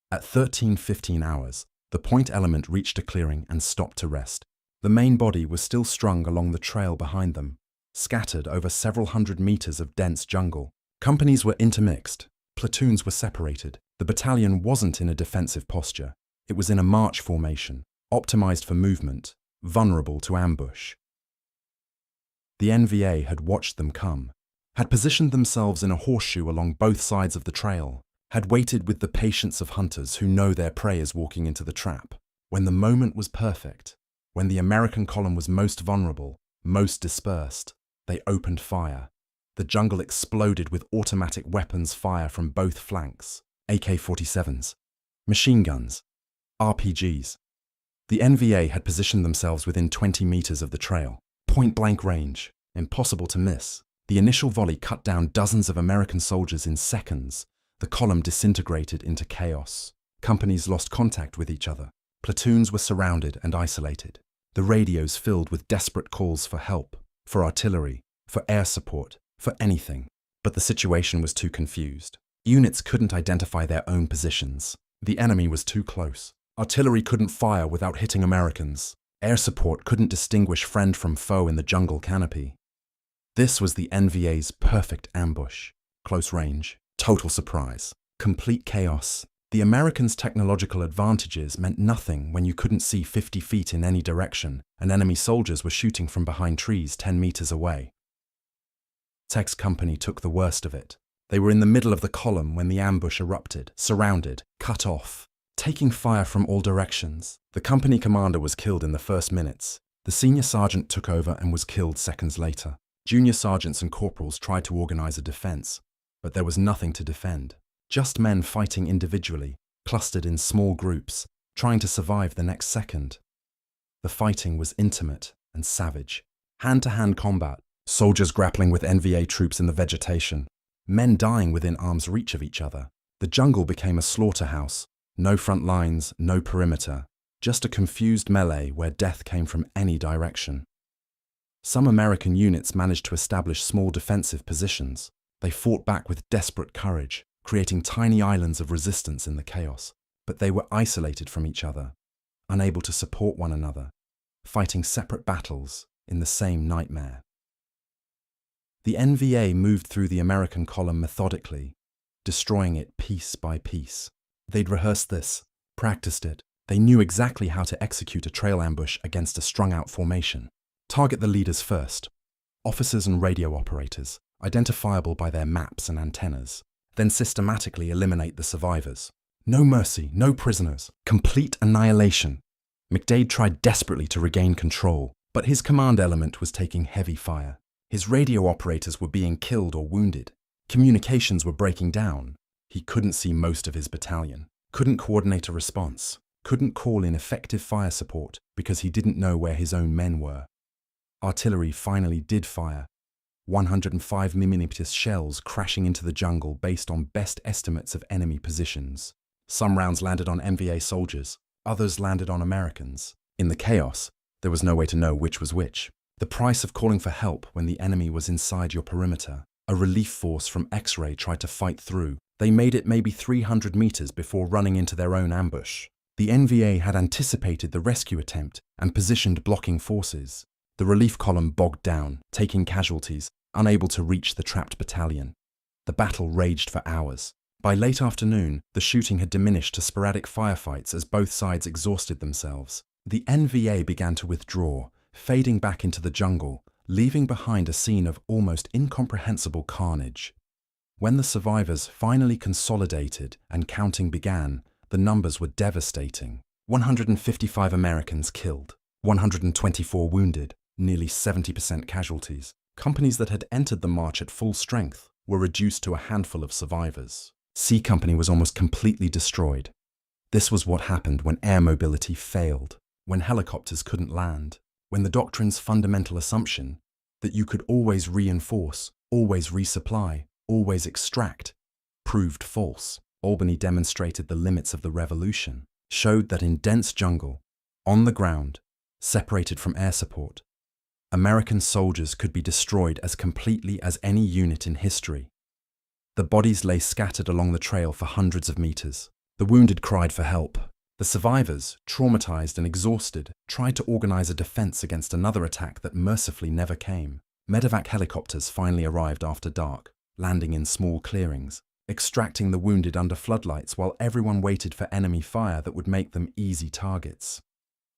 At 13:15 hours, the point element reached a clearing and stopped to rest. The main body was still strung along the trail behind them, scattered over several hundred meters of dense jungle. Companies were intermixed. Platoons were separated. The battalion wasn't in a defensive posture. It was in a march formation, optimized for movement, vulnerable to ambush. The NVA had watched them come, had positioned themselves in a horseshoe along both sides of the trail, had waited with the patience of hunters who know their prey is walking into the trap. When the moment was perfect, when the American column was most vulnerable, most dispersed, they opened fire. The jungle exploded with automatic weapons fire from both flanks, AK-47s, machine guns, RPGs. The NVA had positioned themselves within 20 meters of the trail, point-blank range, impossible to miss. The initial volley cut down dozens of American soldiers in seconds. The column disintegrated into chaos. Companies lost contact with each other. Platoons were surrounded and isolated. The radios filled with desperate calls for help, for artillery, for air support, for anything. But the situation was too confused. Units couldn't identify their own positions. The enemy was too close. Artillery couldn't fire without hitting Americans. Air support couldn't distinguish friend from foe in the jungle canopy. This was the NVA's perfect ambush. Close range, total surprise, complete chaos. The Americans' technological advantages meant nothing when you couldn't see 50 feet in any direction and enemy soldiers were shooting from behind trees 10 meters away. Tech's company took the worst of it. They were in the middle of the column when the ambush erupted, surrounded, cut off, taking fire from all directions. The company commander was killed in the first minutes. The senior sergeant took over and was killed seconds later. Junior sergeants and corporals tried to organize a defense, but there was nothing to defend. Just men fighting individually, clustered in small groups, trying to survive the next second. The fighting was intimate and savage. Hand-to-hand combat, soldiers grappling with NVA troops in the vegetation, men dying within arm's reach of each other. The jungle became a slaughterhouse. No front lines, no perimeter, just a confused melee where death came from any direction. Some American units managed to establish small defensive positions. They fought back with desperate courage, creating tiny islands of resistance in the chaos. But they were isolated from each other, unable to support one another, fighting separate battles in the same nightmare. The NVA moved through the American column methodically, destroying it piece by piece. They'd rehearsed this, practiced it. They knew exactly how to execute a trail ambush against a strung-out formation. Target the leaders first, officers and radio operators, identifiable by their maps and antennas. Then systematically eliminate the survivors. No mercy, no prisoners, complete annihilation. McDade tried desperately to regain control, but his command element was taking heavy fire. His radio operators were being killed or wounded. Communications were breaking down. He couldn't see most of his battalion, couldn't coordinate a response, couldn't call in effective fire support because he didn't know where his own men were. Artillery finally did fire. 105mm shells crashing into the jungle based on best estimates of enemy positions. Some rounds landed on NVA soldiers, others landed on Americans. In the chaos, there was no way to know which was which. The price of calling for help when the enemy was inside your perimeter. A relief force from X-ray tried to fight through. They made it maybe 300 meters before running into their own ambush. The NVA had anticipated the rescue attempt and positioned blocking forces. The relief column bogged down, taking casualties, unable to reach the trapped battalion. The battle raged for hours. By late afternoon, the shooting had diminished to sporadic firefights as both sides exhausted themselves. The NVA began to withdraw, fading back into the jungle, leaving behind a scene of almost incomprehensible carnage. When the survivors finally consolidated and counting began, the numbers were devastating. 155 Americans killed, 124 wounded, nearly 70% casualties. Companies that had entered the march at full strength were reduced to a handful of survivors. C Company was almost completely destroyed. This was what happened when air mobility failed, when helicopters couldn't land, when the doctrine's fundamental assumption that you could always reinforce, always resupply, always extract, proved false. Albany demonstrated the limits of the revolution, showed that in dense jungle, on the ground, separated from air support, American soldiers could be destroyed as completely as any unit in history. The bodies lay scattered along the trail for hundreds of meters. The wounded cried for help. The survivors, traumatized and exhausted, tried to organize a defense against another attack that mercifully never came. Medevac helicopters finally arrived after dark, landing in small clearings, extracting the wounded under floodlights while everyone waited for enemy fire that would make them easy targets.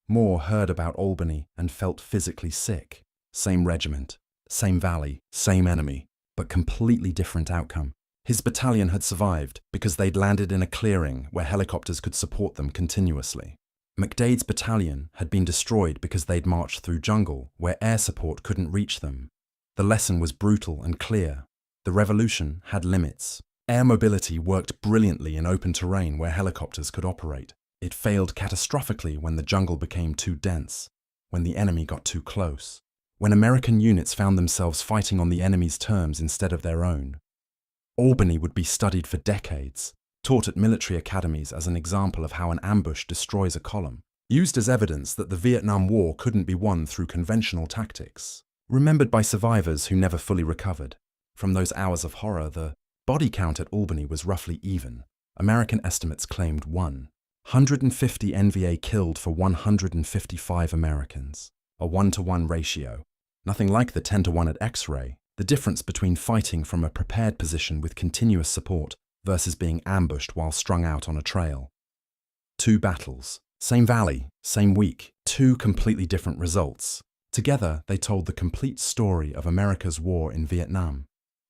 Moore heard about Albany and felt physically sick. Same regiment, same valley, same enemy, but completely different outcome. His battalion had survived because they'd landed in a clearing where helicopters could support them continuously. McDade's battalion had been destroyed because they'd marched through jungle where air support couldn't reach them. The lesson was brutal and clear. The revolution had limits. Air mobility worked brilliantly in open terrain where helicopters could operate. It failed catastrophically when the jungle became too dense, when the enemy got too close, when American units found themselves fighting on the enemy's terms instead of their own. Albany would be studied for decades, taught at military academies as an example of how an ambush destroys a column, used as evidence that the Vietnam War couldn't be won through conventional tactics, remembered by survivors who never fully recovered. From those hours of horror, the body count at Albany was roughly even. American estimates claimed 150 NVA killed for 155 Americans, a 1-to-1 ratio. Nothing like the 10-to-1 at X-ray, the difference between fighting from a prepared position with continuous support versus being ambushed while strung out on a trail. 2 battles, same valley, same week, 2 completely different results. Together, they told the complete story of America's war in Vietnam.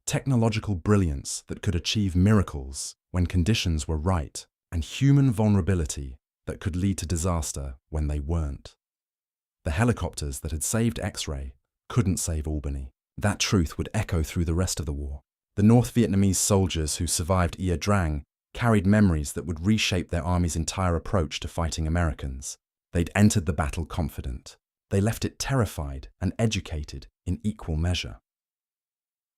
Technological brilliance that could achieve miracles when conditions were right, and human vulnerability that could lead to disaster when they weren't. The helicopters that had saved X-ray couldn't save Albany. That truth would echo through the rest of the war. The North Vietnamese soldiers who survived Ia Drang carried memories that would reshape their army's entire approach to fighting Americans. They'd entered the battle confident. They left it terrified and educated in equal measure.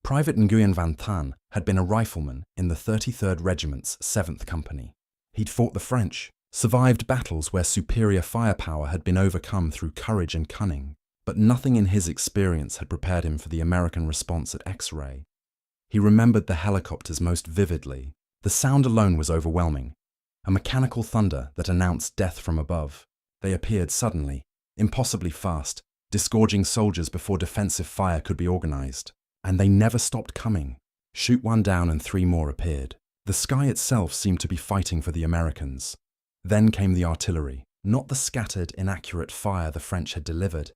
Private Nguyen Van Than had been a rifleman in the 33rd Regiment's 7th Company. He'd fought the French, survived battles where superior firepower had been overcome through courage and cunning, but nothing in his experience had prepared him for the American response at X-ray. He remembered the helicopters most vividly. The sound alone was overwhelming, a mechanical thunder that announced death from above. They appeared suddenly, impossibly fast, disgorging soldiers before defensive fire could be organized. And they never stopped coming. Shoot one down and 3 more appeared. The sky itself seemed to be fighting for the Americans. Then came the artillery, not the scattered, inaccurate fire the French had delivered,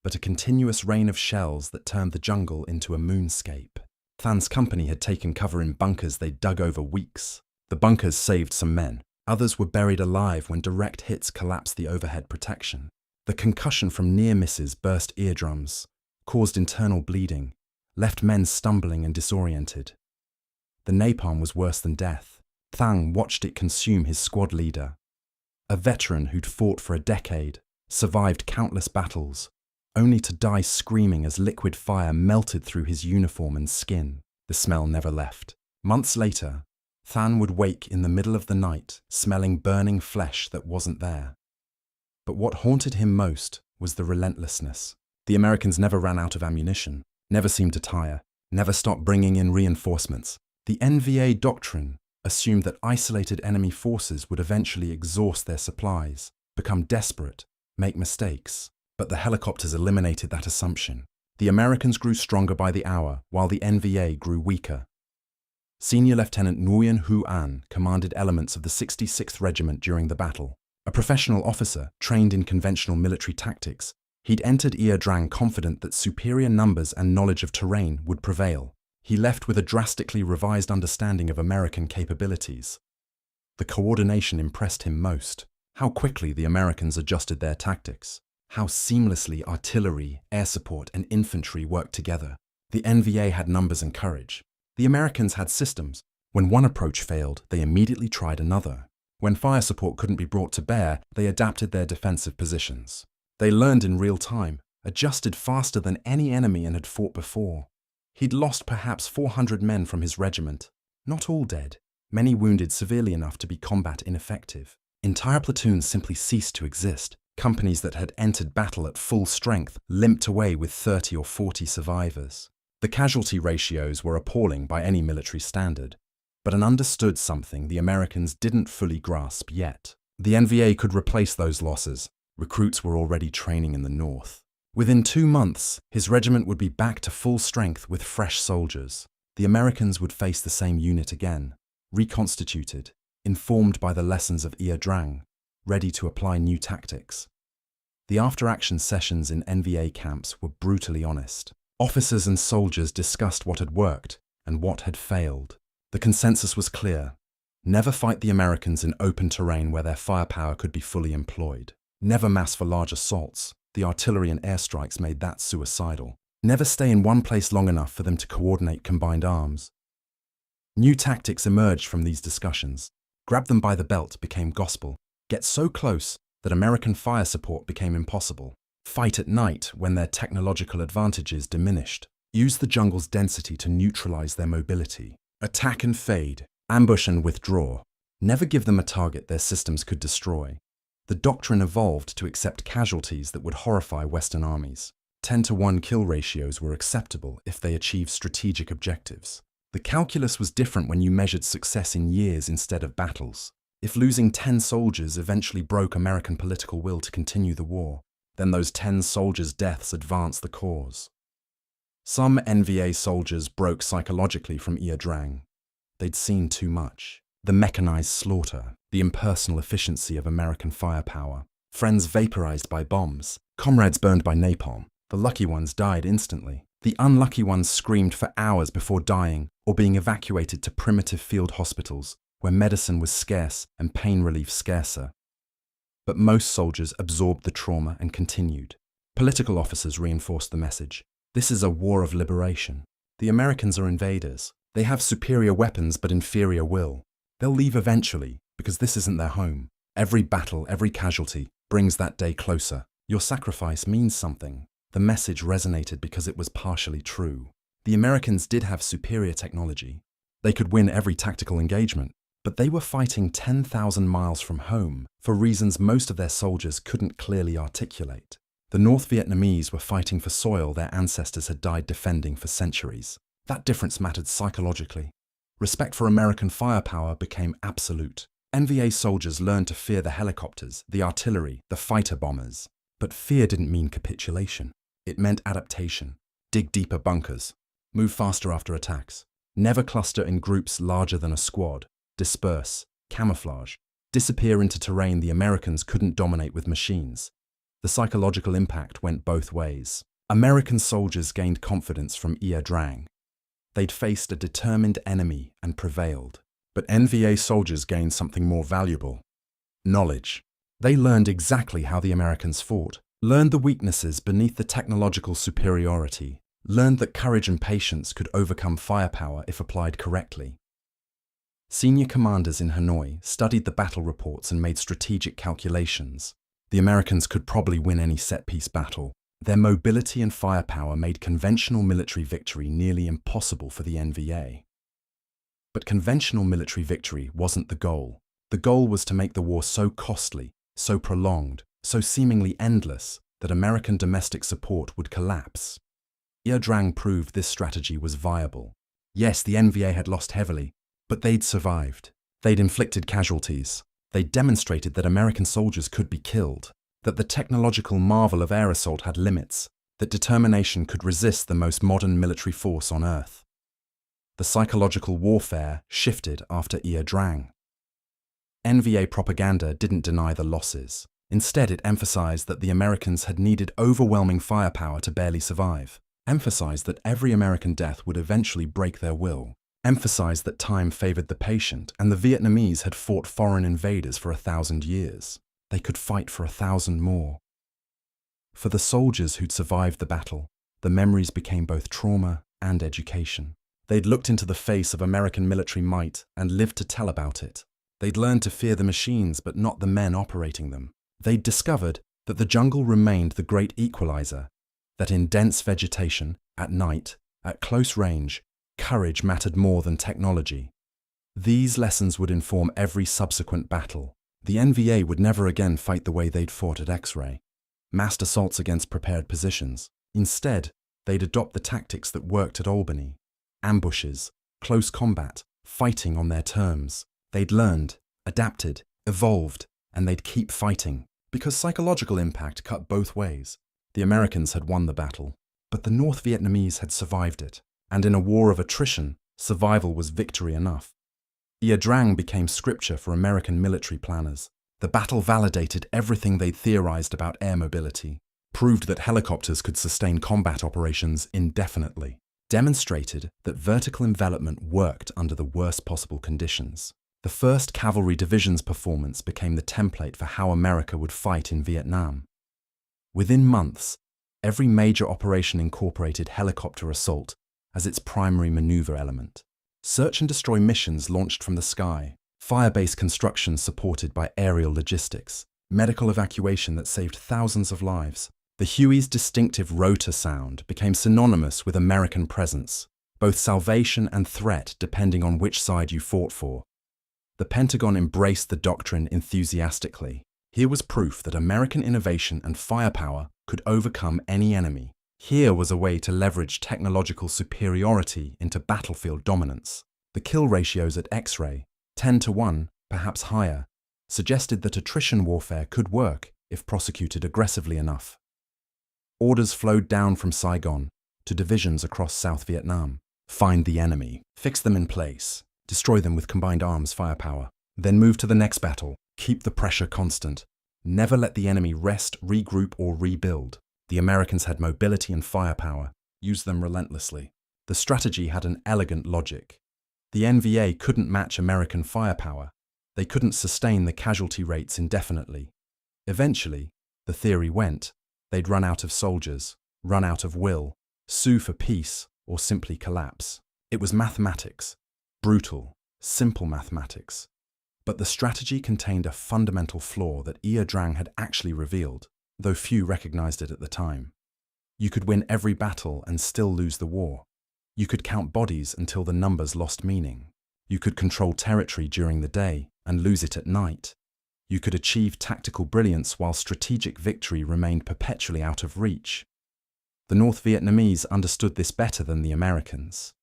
but a continuous rain of shells that turned the jungle into a moonscape. Than's company had taken cover in bunkers they'd dug over weeks. The bunkers saved some men. Others were buried alive when direct hits collapsed the overhead protection. The concussion from near misses burst eardrums, caused internal bleeding, left men stumbling and disoriented. The napalm was worse than death. Thang watched it consume his squad leader. A veteran who'd fought for a decade, survived countless battles, only to die screaming as liquid fire melted through his uniform and skin. The smell never left. Months later, Than would wake in the middle of the night, smelling burning flesh that wasn't there. But what haunted him most was the relentlessness. The Americans never ran out of ammunition, never seemed to tire, never stopped bringing in reinforcements. The NVA doctrine assumed that isolated enemy forces would eventually exhaust their supplies, become desperate, make mistakes. But the helicopters eliminated that assumption. The Americans grew stronger by the hour, while the NVA grew weaker. Senior Lieutenant Nguyen Hu An commanded elements of the 66th Regiment during the battle. A professional officer trained in conventional military tactics, he'd entered Ia Drang confident that superior numbers and knowledge of terrain would prevail. He left with a drastically revised understanding of American capabilities. The coordination impressed him most. How quickly the Americans adjusted their tactics. How seamlessly artillery, air support, and infantry worked together. The NVA had numbers and courage. The Americans had systems. When one approach failed, they immediately tried another. When fire support couldn't be brought to bear, they adapted their defensive positions. They learned in real time, adjusted faster than any enemy and had fought before. He'd lost perhaps 400 men from his regiment, not all dead, many wounded severely enough to be combat ineffective. Entire platoons simply ceased to exist. Companies that had entered battle at full strength limped away with 30 or 40 survivors. The casualty ratios were appalling by any military standard, but an understood something the Americans didn't fully grasp yet. The NVA could replace those losses. Recruits were already training in the north. Within 2 months, his regiment would be back to full strength with fresh soldiers. The Americans would face the same unit again, reconstituted, informed by the lessons of Ia Drang, ready to apply new tactics. The after-action sessions in NVA camps were brutally honest. Officers and soldiers discussed what had worked and what had failed. The consensus was clear. Never fight the Americans in open terrain where their firepower could be fully employed. Never mass for large assaults. The artillery and airstrikes made that suicidal. Never stay in one place long enough for them to coordinate combined arms. New tactics emerged from these discussions. Grab them by the belt became gospel. Get so close that American fire support became impossible. Fight at night when their technological advantages diminished. Use the jungle's density to neutralize their mobility. Attack and fade. Ambush and withdraw. Never give them a target their systems could destroy. The doctrine evolved to accept casualties that would horrify Western armies. 10-to-1 kill ratios were acceptable if they achieved strategic objectives. The calculus was different when you measured success in years instead of battles. If losing 10 soldiers eventually broke American political will to continue the war, then those 10 soldiers' deaths advanced the cause. Some NVA soldiers broke psychologically from Ia Drang. They'd seen too much. The mechanized slaughter, the impersonal efficiency of American firepower, friends vaporized by bombs, comrades burned by napalm. The lucky ones died instantly. The unlucky ones screamed for hours before dying or being evacuated to primitive field hospitals where medicine was scarce and pain relief scarcer. But most soldiers absorbed the trauma and continued. Political officers reinforced the message. This is a war of liberation. The Americans are invaders. They have superior weapons but inferior will. They'll leave eventually because this isn't their home. Every battle, every casualty brings that day closer. Your sacrifice means something. The message resonated because it was partially true. The Americans did have superior technology. They could win every tactical engagement, but they were fighting 10,000 miles from home for reasons most of their soldiers couldn't clearly articulate. The North Vietnamese were fighting for soil their ancestors had died defending for centuries. That difference mattered psychologically. Respect for American firepower became absolute. NVA soldiers learned to fear the helicopters, the artillery, the fighter bombers. But fear didn't mean capitulation. It meant adaptation. Dig deeper bunkers. Move faster after attacks. Never cluster in groups larger than a squad. Disperse. Camouflage. Disappear into terrain the Americans couldn't dominate with machines. The psychological impact went both ways. American soldiers gained confidence from Ia Drang. They'd faced a determined enemy and prevailed. But NVA soldiers gained something more valuable. Knowledge. They learned exactly how the Americans fought, learned the weaknesses beneath the technological superiority, learned that courage and patience could overcome firepower if applied correctly. Senior commanders in Hanoi studied the battle reports and made strategic calculations. The Americans could probably win any set-piece battle. Their mobility and firepower made conventional military victory nearly impossible for the NVA. But conventional military victory wasn't the goal. The goal was to make the war so costly, so prolonged, so seemingly endless that American domestic support would collapse. Ia Drang proved this strategy was viable. Yes, the NVA had lost heavily, but they'd survived. They'd inflicted casualties. They'd demonstrated that American soldiers could be killed, that the technological marvel of air assault had limits, that determination could resist the most modern military force on Earth. The psychological warfare shifted after Ia Drang. NVA propaganda didn't deny the losses. Instead, it emphasized that the Americans had needed overwhelming firepower to barely survive, emphasized that every American death would eventually break their will, emphasized that time favored the patient, and the Vietnamese had fought foreign invaders for 1,000 years. They could fight for 1,000 more. For the soldiers who'd survived the battle, the memories became both trauma and education. They'd looked into the face of American military might and lived to tell about it. They'd learned to fear the machines but not the men operating them. They'd discovered that the jungle remained the great equalizer, that in dense vegetation, at night, at close range, courage mattered more than technology. These lessons would inform every subsequent battle. The NVA would never again fight the way they'd fought at X-Ray, massed assaults against prepared positions. Instead, they'd adopt the tactics that worked at Albany. Ambushes, close combat, fighting on their terms. They'd learned, adapted, evolved, and they'd keep fighting, because psychological impact cut both ways. The Americans had won the battle, but the North Vietnamese had survived it, and in a war of attrition, survival was victory enough. Ia Drang became scripture for American military planners. The battle validated everything they'd theorized about air mobility, proved that helicopters could sustain combat operations indefinitely, demonstrated that vertical envelopment worked under the worst possible conditions. The 1st Cavalry Division's performance became the template for how America would fight in Vietnam. Within months, every major operation incorporated helicopter assault as its primary maneuver element. Search and destroy missions launched from the sky, fire-based construction supported by aerial logistics, medical evacuation that saved thousands of lives. The Huey's distinctive rotor sound became synonymous with American presence, both salvation and threat depending on which side you fought for. The Pentagon embraced the doctrine enthusiastically. Here was proof that American innovation and firepower could overcome any enemy. Here was a way to leverage technological superiority into battlefield dominance. The kill ratios at X-ray, 10-1, perhaps higher, suggested that attrition warfare could work if prosecuted aggressively enough. Orders flowed down from Saigon to divisions across South Vietnam. Find the enemy, fix them in place, destroy them with combined arms firepower, then move to the next battle. Keep the pressure constant. Never let the enemy rest, regroup, or rebuild. The Americans had mobility and firepower. Use them relentlessly. The strategy had an elegant logic. The NVA couldn't match American firepower. They couldn't sustain the casualty rates indefinitely. Eventually, the theory went, they'd run out of soldiers, run out of will, sue for peace, or simply collapse. It was mathematics. Brutal, simple mathematics. But the strategy contained a fundamental flaw that Ia Drang had actually revealed, though few recognized it at the time. You could win every battle and still lose the war. You could count bodies until the numbers lost meaning. You could control territory during the day and lose it at night. You could achieve tactical brilliance while strategic victory remained perpetually out of reach. The North Vietnamese understood this better than the Americans.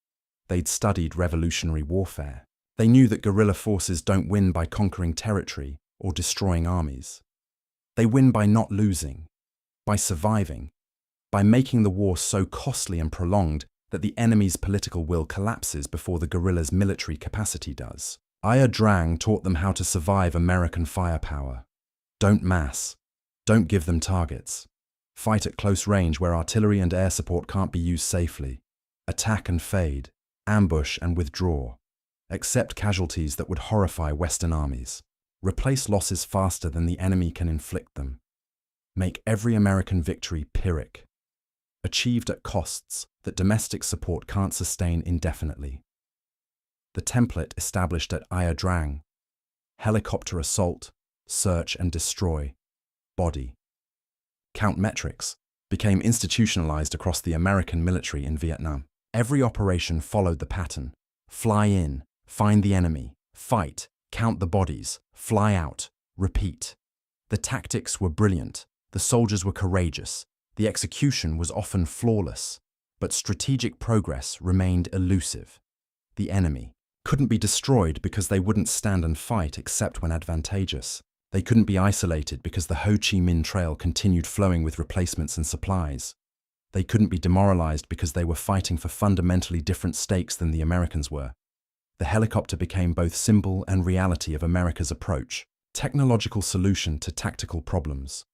They'd studied revolutionary warfare. They knew that guerrilla forces don't win by conquering territory or destroying armies. They win by not losing, by surviving, by making the war so costly and prolonged that the enemy's political will collapses before the guerrillas' military capacity does. Ia Drang taught them how to survive American firepower. Don't mass. Don't give them targets. Fight at close range where artillery and air support can't be used safely. Attack and fade. Ambush and withdraw. Accept casualties that would horrify Western armies. Replace losses faster than the enemy can inflict them. Make every American victory Pyrrhic. Achieved at costs that domestic support can't sustain indefinitely. The template established at Ia Drang: helicopter assault, search and destroy, body. Count metrics became institutionalized across the American military in Vietnam. Every operation followed the pattern: fly in, find the enemy, fight, count the bodies, fly out, repeat. The tactics were brilliant, the soldiers were courageous, the execution was often flawless, but strategic progress remained elusive. The enemy couldn't be destroyed because they wouldn't stand and fight except when advantageous. They couldn't be isolated because the Ho Chi Minh Trail continued flowing with replacements and supplies. They couldn't be demoralized because they were fighting for fundamentally different stakes than the Americans were. The helicopter became both symbol and reality of America's approach, technological solution to tactical problems,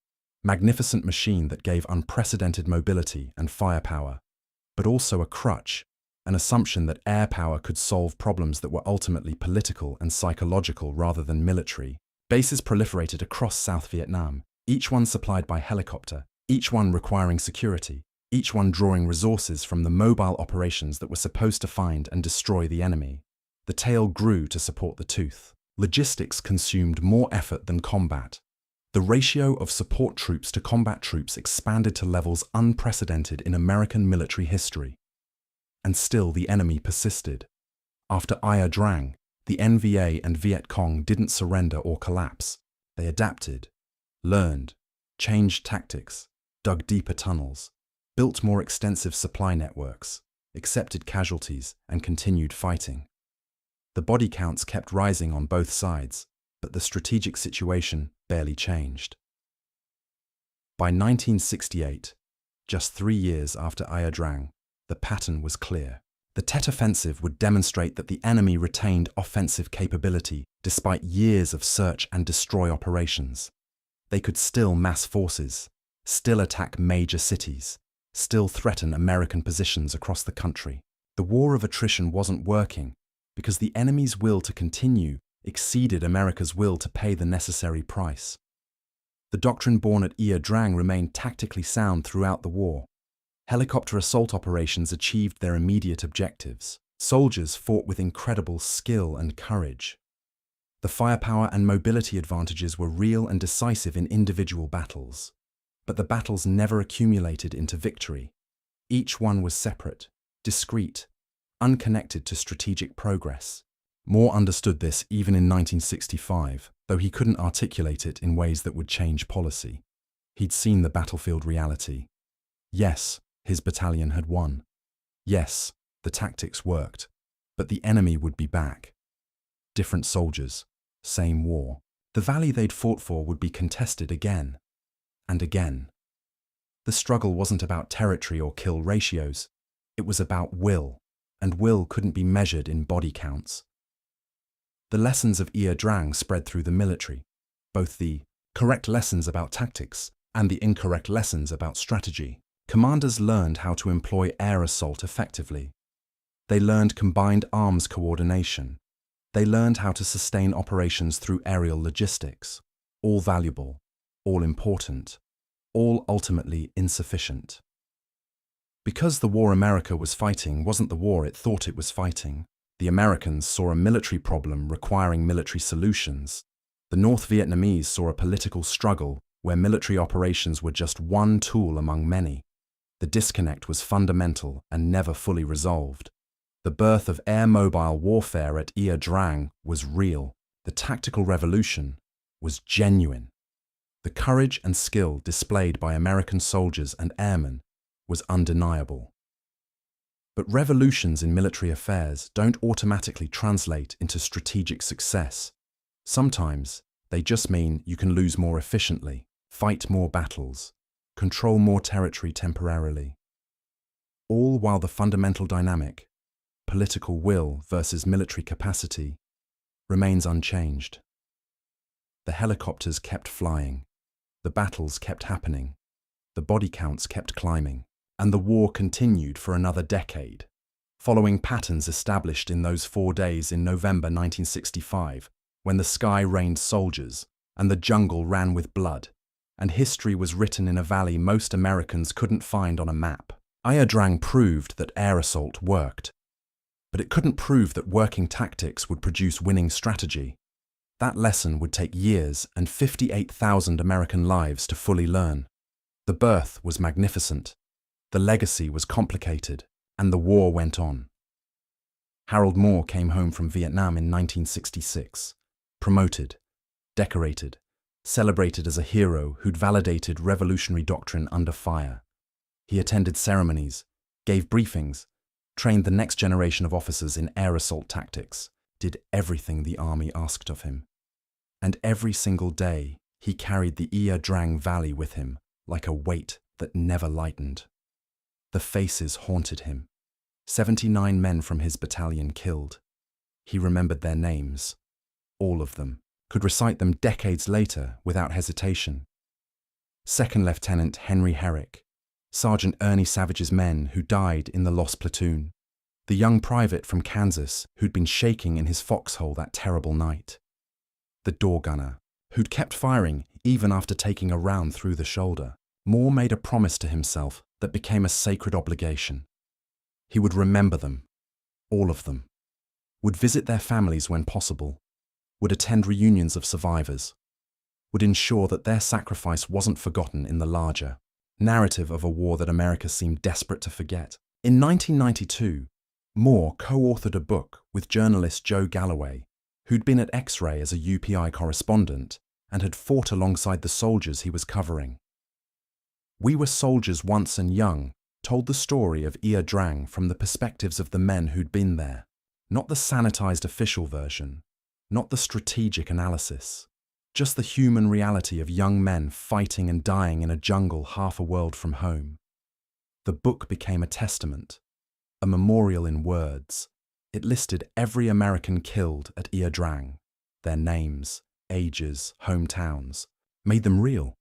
magnificent machine that gave unprecedented mobility and firepower, but also a crutch, an assumption that air power could solve problems that were ultimately political and psychological rather than military. Bases proliferated across South Vietnam, each one supplied by helicopter, each one requiring security, each one drawing resources from the mobile operations that were supposed to find and destroy the enemy. The tail grew to support the tooth. Logistics consumed more effort than combat. The ratio of support troops to combat troops expanded to levels unprecedented in American military history. And still the enemy persisted. After Ia Drang, the NVA and Viet Cong didn't surrender or collapse. They adapted, learned, changed tactics, dug deeper tunnels, built more extensive supply networks, accepted casualties, and continued fighting. The body counts kept rising on both sides, but the strategic situation barely changed. By 1968, just 3 years after Ia Drang, the pattern was clear. The Tet Offensive would demonstrate that the enemy retained offensive capability despite years of search and destroy operations. They could still mass forces, still attack major cities, still threaten American positions across the country. The war of attrition wasn't working because the enemy's will to continue exceeded America's will to pay the necessary price. The doctrine born at Ia Drang remained tactically sound throughout the war. Helicopter assault operations achieved their immediate objectives. Soldiers fought with incredible skill and courage. The firepower and mobility advantages were real and decisive in individual battles. But the battles never accumulated into victory. Each one was separate, discrete, unconnected to strategic progress. Moore understood this even in 1965, though he couldn't articulate it in ways that would change policy. He'd seen the battlefield reality. Yes, his battalion had won. Yes, the tactics worked, but the enemy would be back. Different soldiers, same war. The valley they'd fought for would be contested again and again. The struggle wasn't about territory or kill ratios. It was about will, and will couldn't be measured in body counts. The lessons of Ia Drang spread through the military, both the correct lessons about tactics and the incorrect lessons about strategy. Commanders learned how to employ air assault effectively. They learned combined arms coordination. They learned how to sustain operations through aerial logistics, all valuable, all important, all ultimately insufficient. Because the war America was fighting wasn't the war it thought it was fighting, the Americans saw a military problem requiring military solutions. The North Vietnamese saw a political struggle where military operations were just one tool among many. The disconnect was fundamental and never fully resolved. The birth of air mobile warfare at Ia Drang was real. The tactical revolution was genuine. The courage and skill displayed by American soldiers and airmen was undeniable. But revolutions in military affairs don't automatically translate into strategic success. Sometimes they just mean you can lose more efficiently, fight more battles, control more territory temporarily. All while the fundamental dynamic, political will versus military capacity, remains unchanged. The helicopters kept flying, the battles kept happening, the body counts kept climbing, and the war continued for another decade, following patterns established in those 4 days in November 1965, when the sky rained soldiers and the jungle ran with blood, and history was written in a valley most Americans couldn't find on a map. Ia Drang proved that air assault worked, but it couldn't prove that working tactics would produce winning strategy. That lesson would take years and 58,000 American lives to fully learn. The birth was magnificent, the legacy was complicated, and the war went on. Harold Moore came home from Vietnam in 1966, promoted, decorated, celebrated as a hero who'd validated revolutionary doctrine under fire. He attended ceremonies, gave briefings, trained the next generation of officers in air assault tactics, did everything the army asked of him. And every single day, he carried the Ia Drang Valley with him like a weight that never lightened. The faces haunted him. 79 men from his battalion killed. He remembered their names, all of them, could recite them decades later without hesitation. Second Lieutenant Henry Herrick, Sergeant Ernie Savage's men who died in the lost platoon, the young private from Kansas who'd been shaking in his foxhole that terrible night, the door gunner who'd kept firing even after taking a round through the shoulder. Moore made a promise to himself that became a sacred obligation. He would remember them, all of them, would visit their families when possible, would attend reunions of survivors, would ensure that their sacrifice wasn't forgotten in the larger narrative of a war that America seemed desperate to forget. In 1992, Moore co-authored a book with journalist Joe Galloway, who'd been at X-Ray as a UPI correspondent and had fought alongside the soldiers he was covering. We Were Soldiers Once and Young told the story of Ia Drang from the perspectives of the men who'd been there, not the sanitized official version, not the strategic analysis, just the human reality of young men fighting and dying in a jungle half a world from home. The book became a testament, a memorial in words. It listed every American killed at Ia Drang, their names, ages, hometowns, made them real,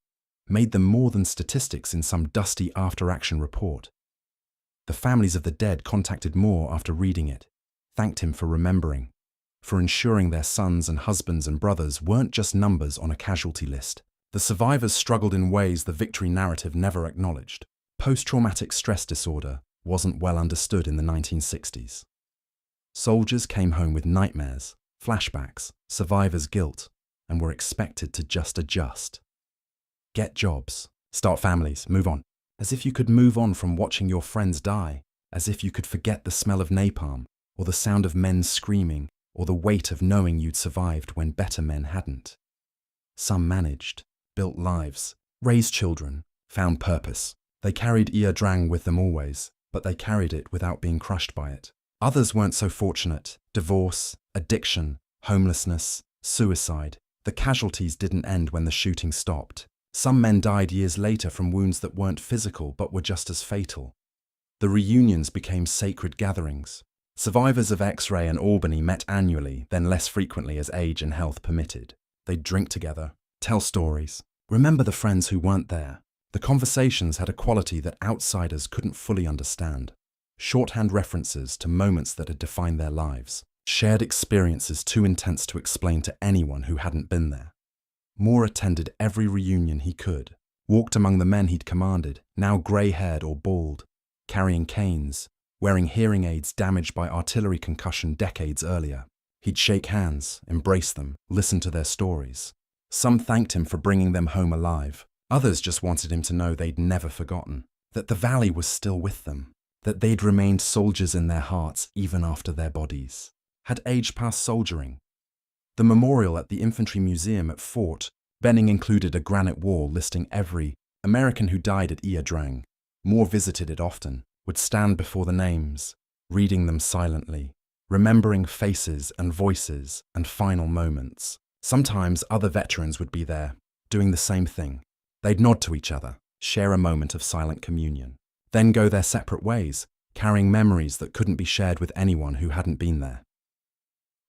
made them more than statistics in some dusty after-action report. The families of the dead contacted Moore after reading it, thanked him for remembering, for ensuring their sons and husbands and brothers weren't just numbers on a casualty list. The survivors struggled in ways the victory narrative never acknowledged. Post-traumatic stress disorder wasn't well understood in the 1960s. Soldiers came home with nightmares, flashbacks, survivor's guilt, and were expected to just adjust. Get jobs, start families, move on. As if you could move on from watching your friends die, as if you could forget the smell of napalm, or the sound of men screaming, or the weight of knowing you'd survived when better men hadn't. Some managed, built lives, raised children, found purpose. They carried Ia Drang with them always, but they carried it without being crushed by it. Others weren't so fortunate. Divorce, addiction, homelessness, suicide. The casualties didn't end when the shooting stopped. Some men died years later from wounds that weren't physical but were just as fatal. The reunions became sacred gatherings. Survivors of X-ray and Albany met annually, then less frequently as age and health permitted. They'd drink together, tell stories, remember the friends who weren't there. The conversations had a quality that outsiders couldn't fully understand. Shorthand references to moments that had defined their lives. Shared experiences too intense to explain to anyone who hadn't been there. Moore attended every reunion he could, walked among the men he'd commanded, now grey-haired or bald, carrying canes, wearing hearing aids damaged by artillery concussion decades earlier. He'd shake hands, embrace them, listen to their stories. Some thanked him for bringing them home alive. Others just wanted him to know they'd never forgotten, that the valley was still with them, that they'd remained soldiers in their hearts even after their bodies had aged past soldiering. The memorial at the Infantry Museum at Fort Benning included a granite wall listing every American who died at Ia Drang. Moore visited it often, would stand before the names, reading them silently, remembering faces and voices and final moments. Sometimes other veterans would be there, doing the same thing. They'd nod to each other, share a moment of silent communion, then go their separate ways, carrying memories that couldn't be shared with anyone who hadn't been there.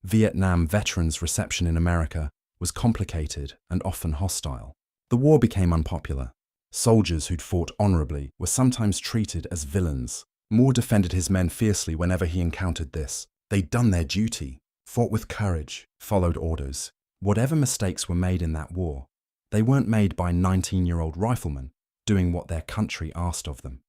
Vietnam veterans' reception in America was complicated and often hostile. The war became unpopular. Soldiers who'd fought honorably were sometimes treated as villains. Moore defended his men fiercely whenever he encountered this. They'd done their duty, fought with courage, followed orders. Whatever mistakes were made in that war, they weren't made by 19-year-old riflemen doing what their country asked of them.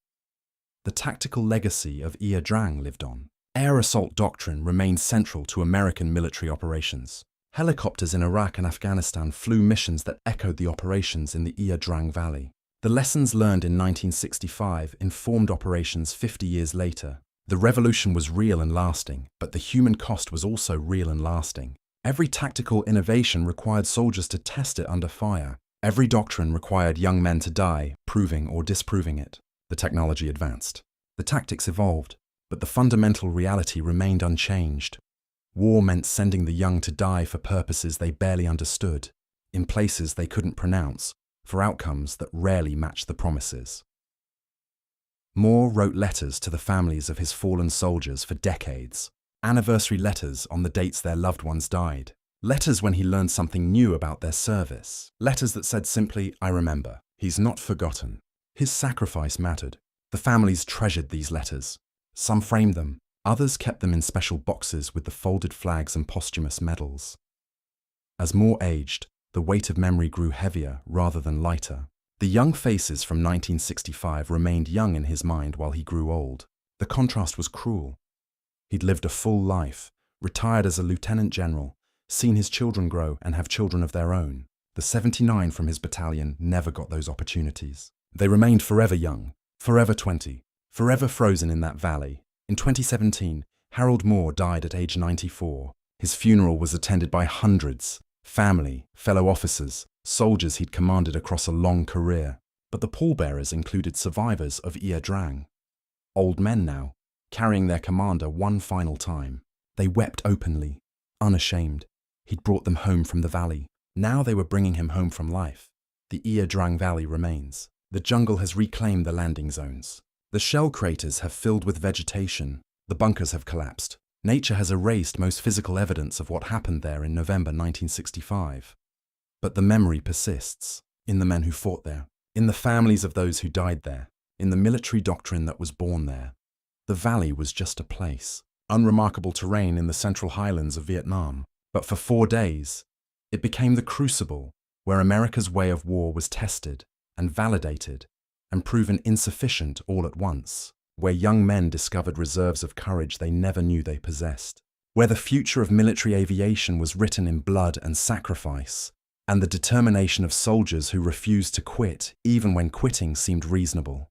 The tactical legacy of Ia Drang lived on. Air assault doctrine remained central to American military operations. Helicopters in Iraq and Afghanistan flew missions that echoed the operations in the Ia Drang Valley. The lessons learned in 1965 informed operations 50 years later. The revolution was real and lasting, but the human cost was also real and lasting. Every tactical innovation required soldiers to test it under fire. Every doctrine required young men to die, proving or disproving it. The technology advanced. The tactics evolved, but the fundamental reality remained unchanged. War meant sending the young to die for purposes they barely understood, in places they couldn't pronounce, for outcomes that rarely matched the promises. Moore wrote letters to the families of his fallen soldiers for decades, anniversary letters on the dates their loved ones died, letters when he learned something new about their service, letters that said simply, "I remember, he's not forgotten." His sacrifice mattered. The families treasured these letters. Some framed them, others kept them in special boxes with the folded flags and posthumous medals. As Moore aged, the weight of memory grew heavier rather than lighter. The young faces from 1965 remained young in his mind while he grew old. The contrast was cruel. He'd lived a full life, retired as a lieutenant general, seen his children grow and have children of their own. The 79 from his battalion never got those opportunities. They remained forever young, forever 20, forever frozen in that valley. In 2017, Harold Moore died at age 94. His funeral was attended by hundreds, family, fellow officers, soldiers he'd commanded across a long career. But the pallbearers included survivors of Ia Drang. Old men now, carrying their commander one final time. They wept openly, unashamed. He'd brought them home from the valley. Now they were bringing him home from life. The Ia Drang Valley remains. The jungle has reclaimed the landing zones. The shell craters have filled with vegetation. The bunkers have collapsed. Nature has erased most physical evidence of what happened there in November 1965. But the memory persists, in the men who fought there, in the families of those who died there, in the military doctrine that was born there. The valley was just a place, unremarkable terrain in the Central Highlands of Vietnam. But for 4 days, it became the crucible where America's way of war was tested and validated and proven insufficient all at once, where young men discovered reserves of courage they never knew they possessed, where the future of military aviation was written in blood and sacrifice, and the determination of soldiers who refused to quit even when quitting seemed reasonable.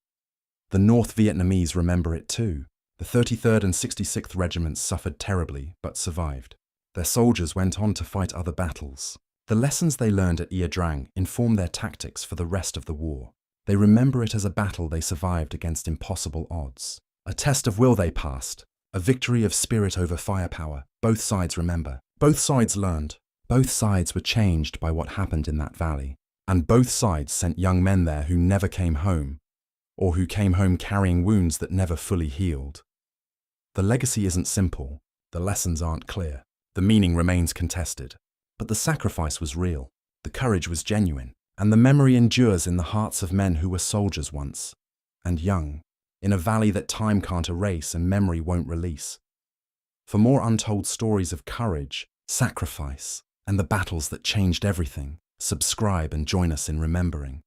The North Vietnamese remember it too. The 33rd and 66th Regiments suffered terribly, but survived. Their soldiers went on to fight other battles. The lessons they learned at Ia Drang informed their tactics for the rest of the war. They remember it as a battle they survived against impossible odds. A test of will they passed, a victory of spirit over firepower. Both sides remember. Both sides learned. Both sides were changed by what happened in that valley. And both sides sent young men there who never came home, or who came home carrying wounds that never fully healed. The legacy isn't simple. The lessons aren't clear. The meaning remains contested. But the sacrifice was real. The courage was genuine. And the memory endures in the hearts of men who were soldiers once, and young, in a valley that time can't erase and memory won't release. For more untold stories of courage, sacrifice, and the battles that changed everything, subscribe and join us in remembering.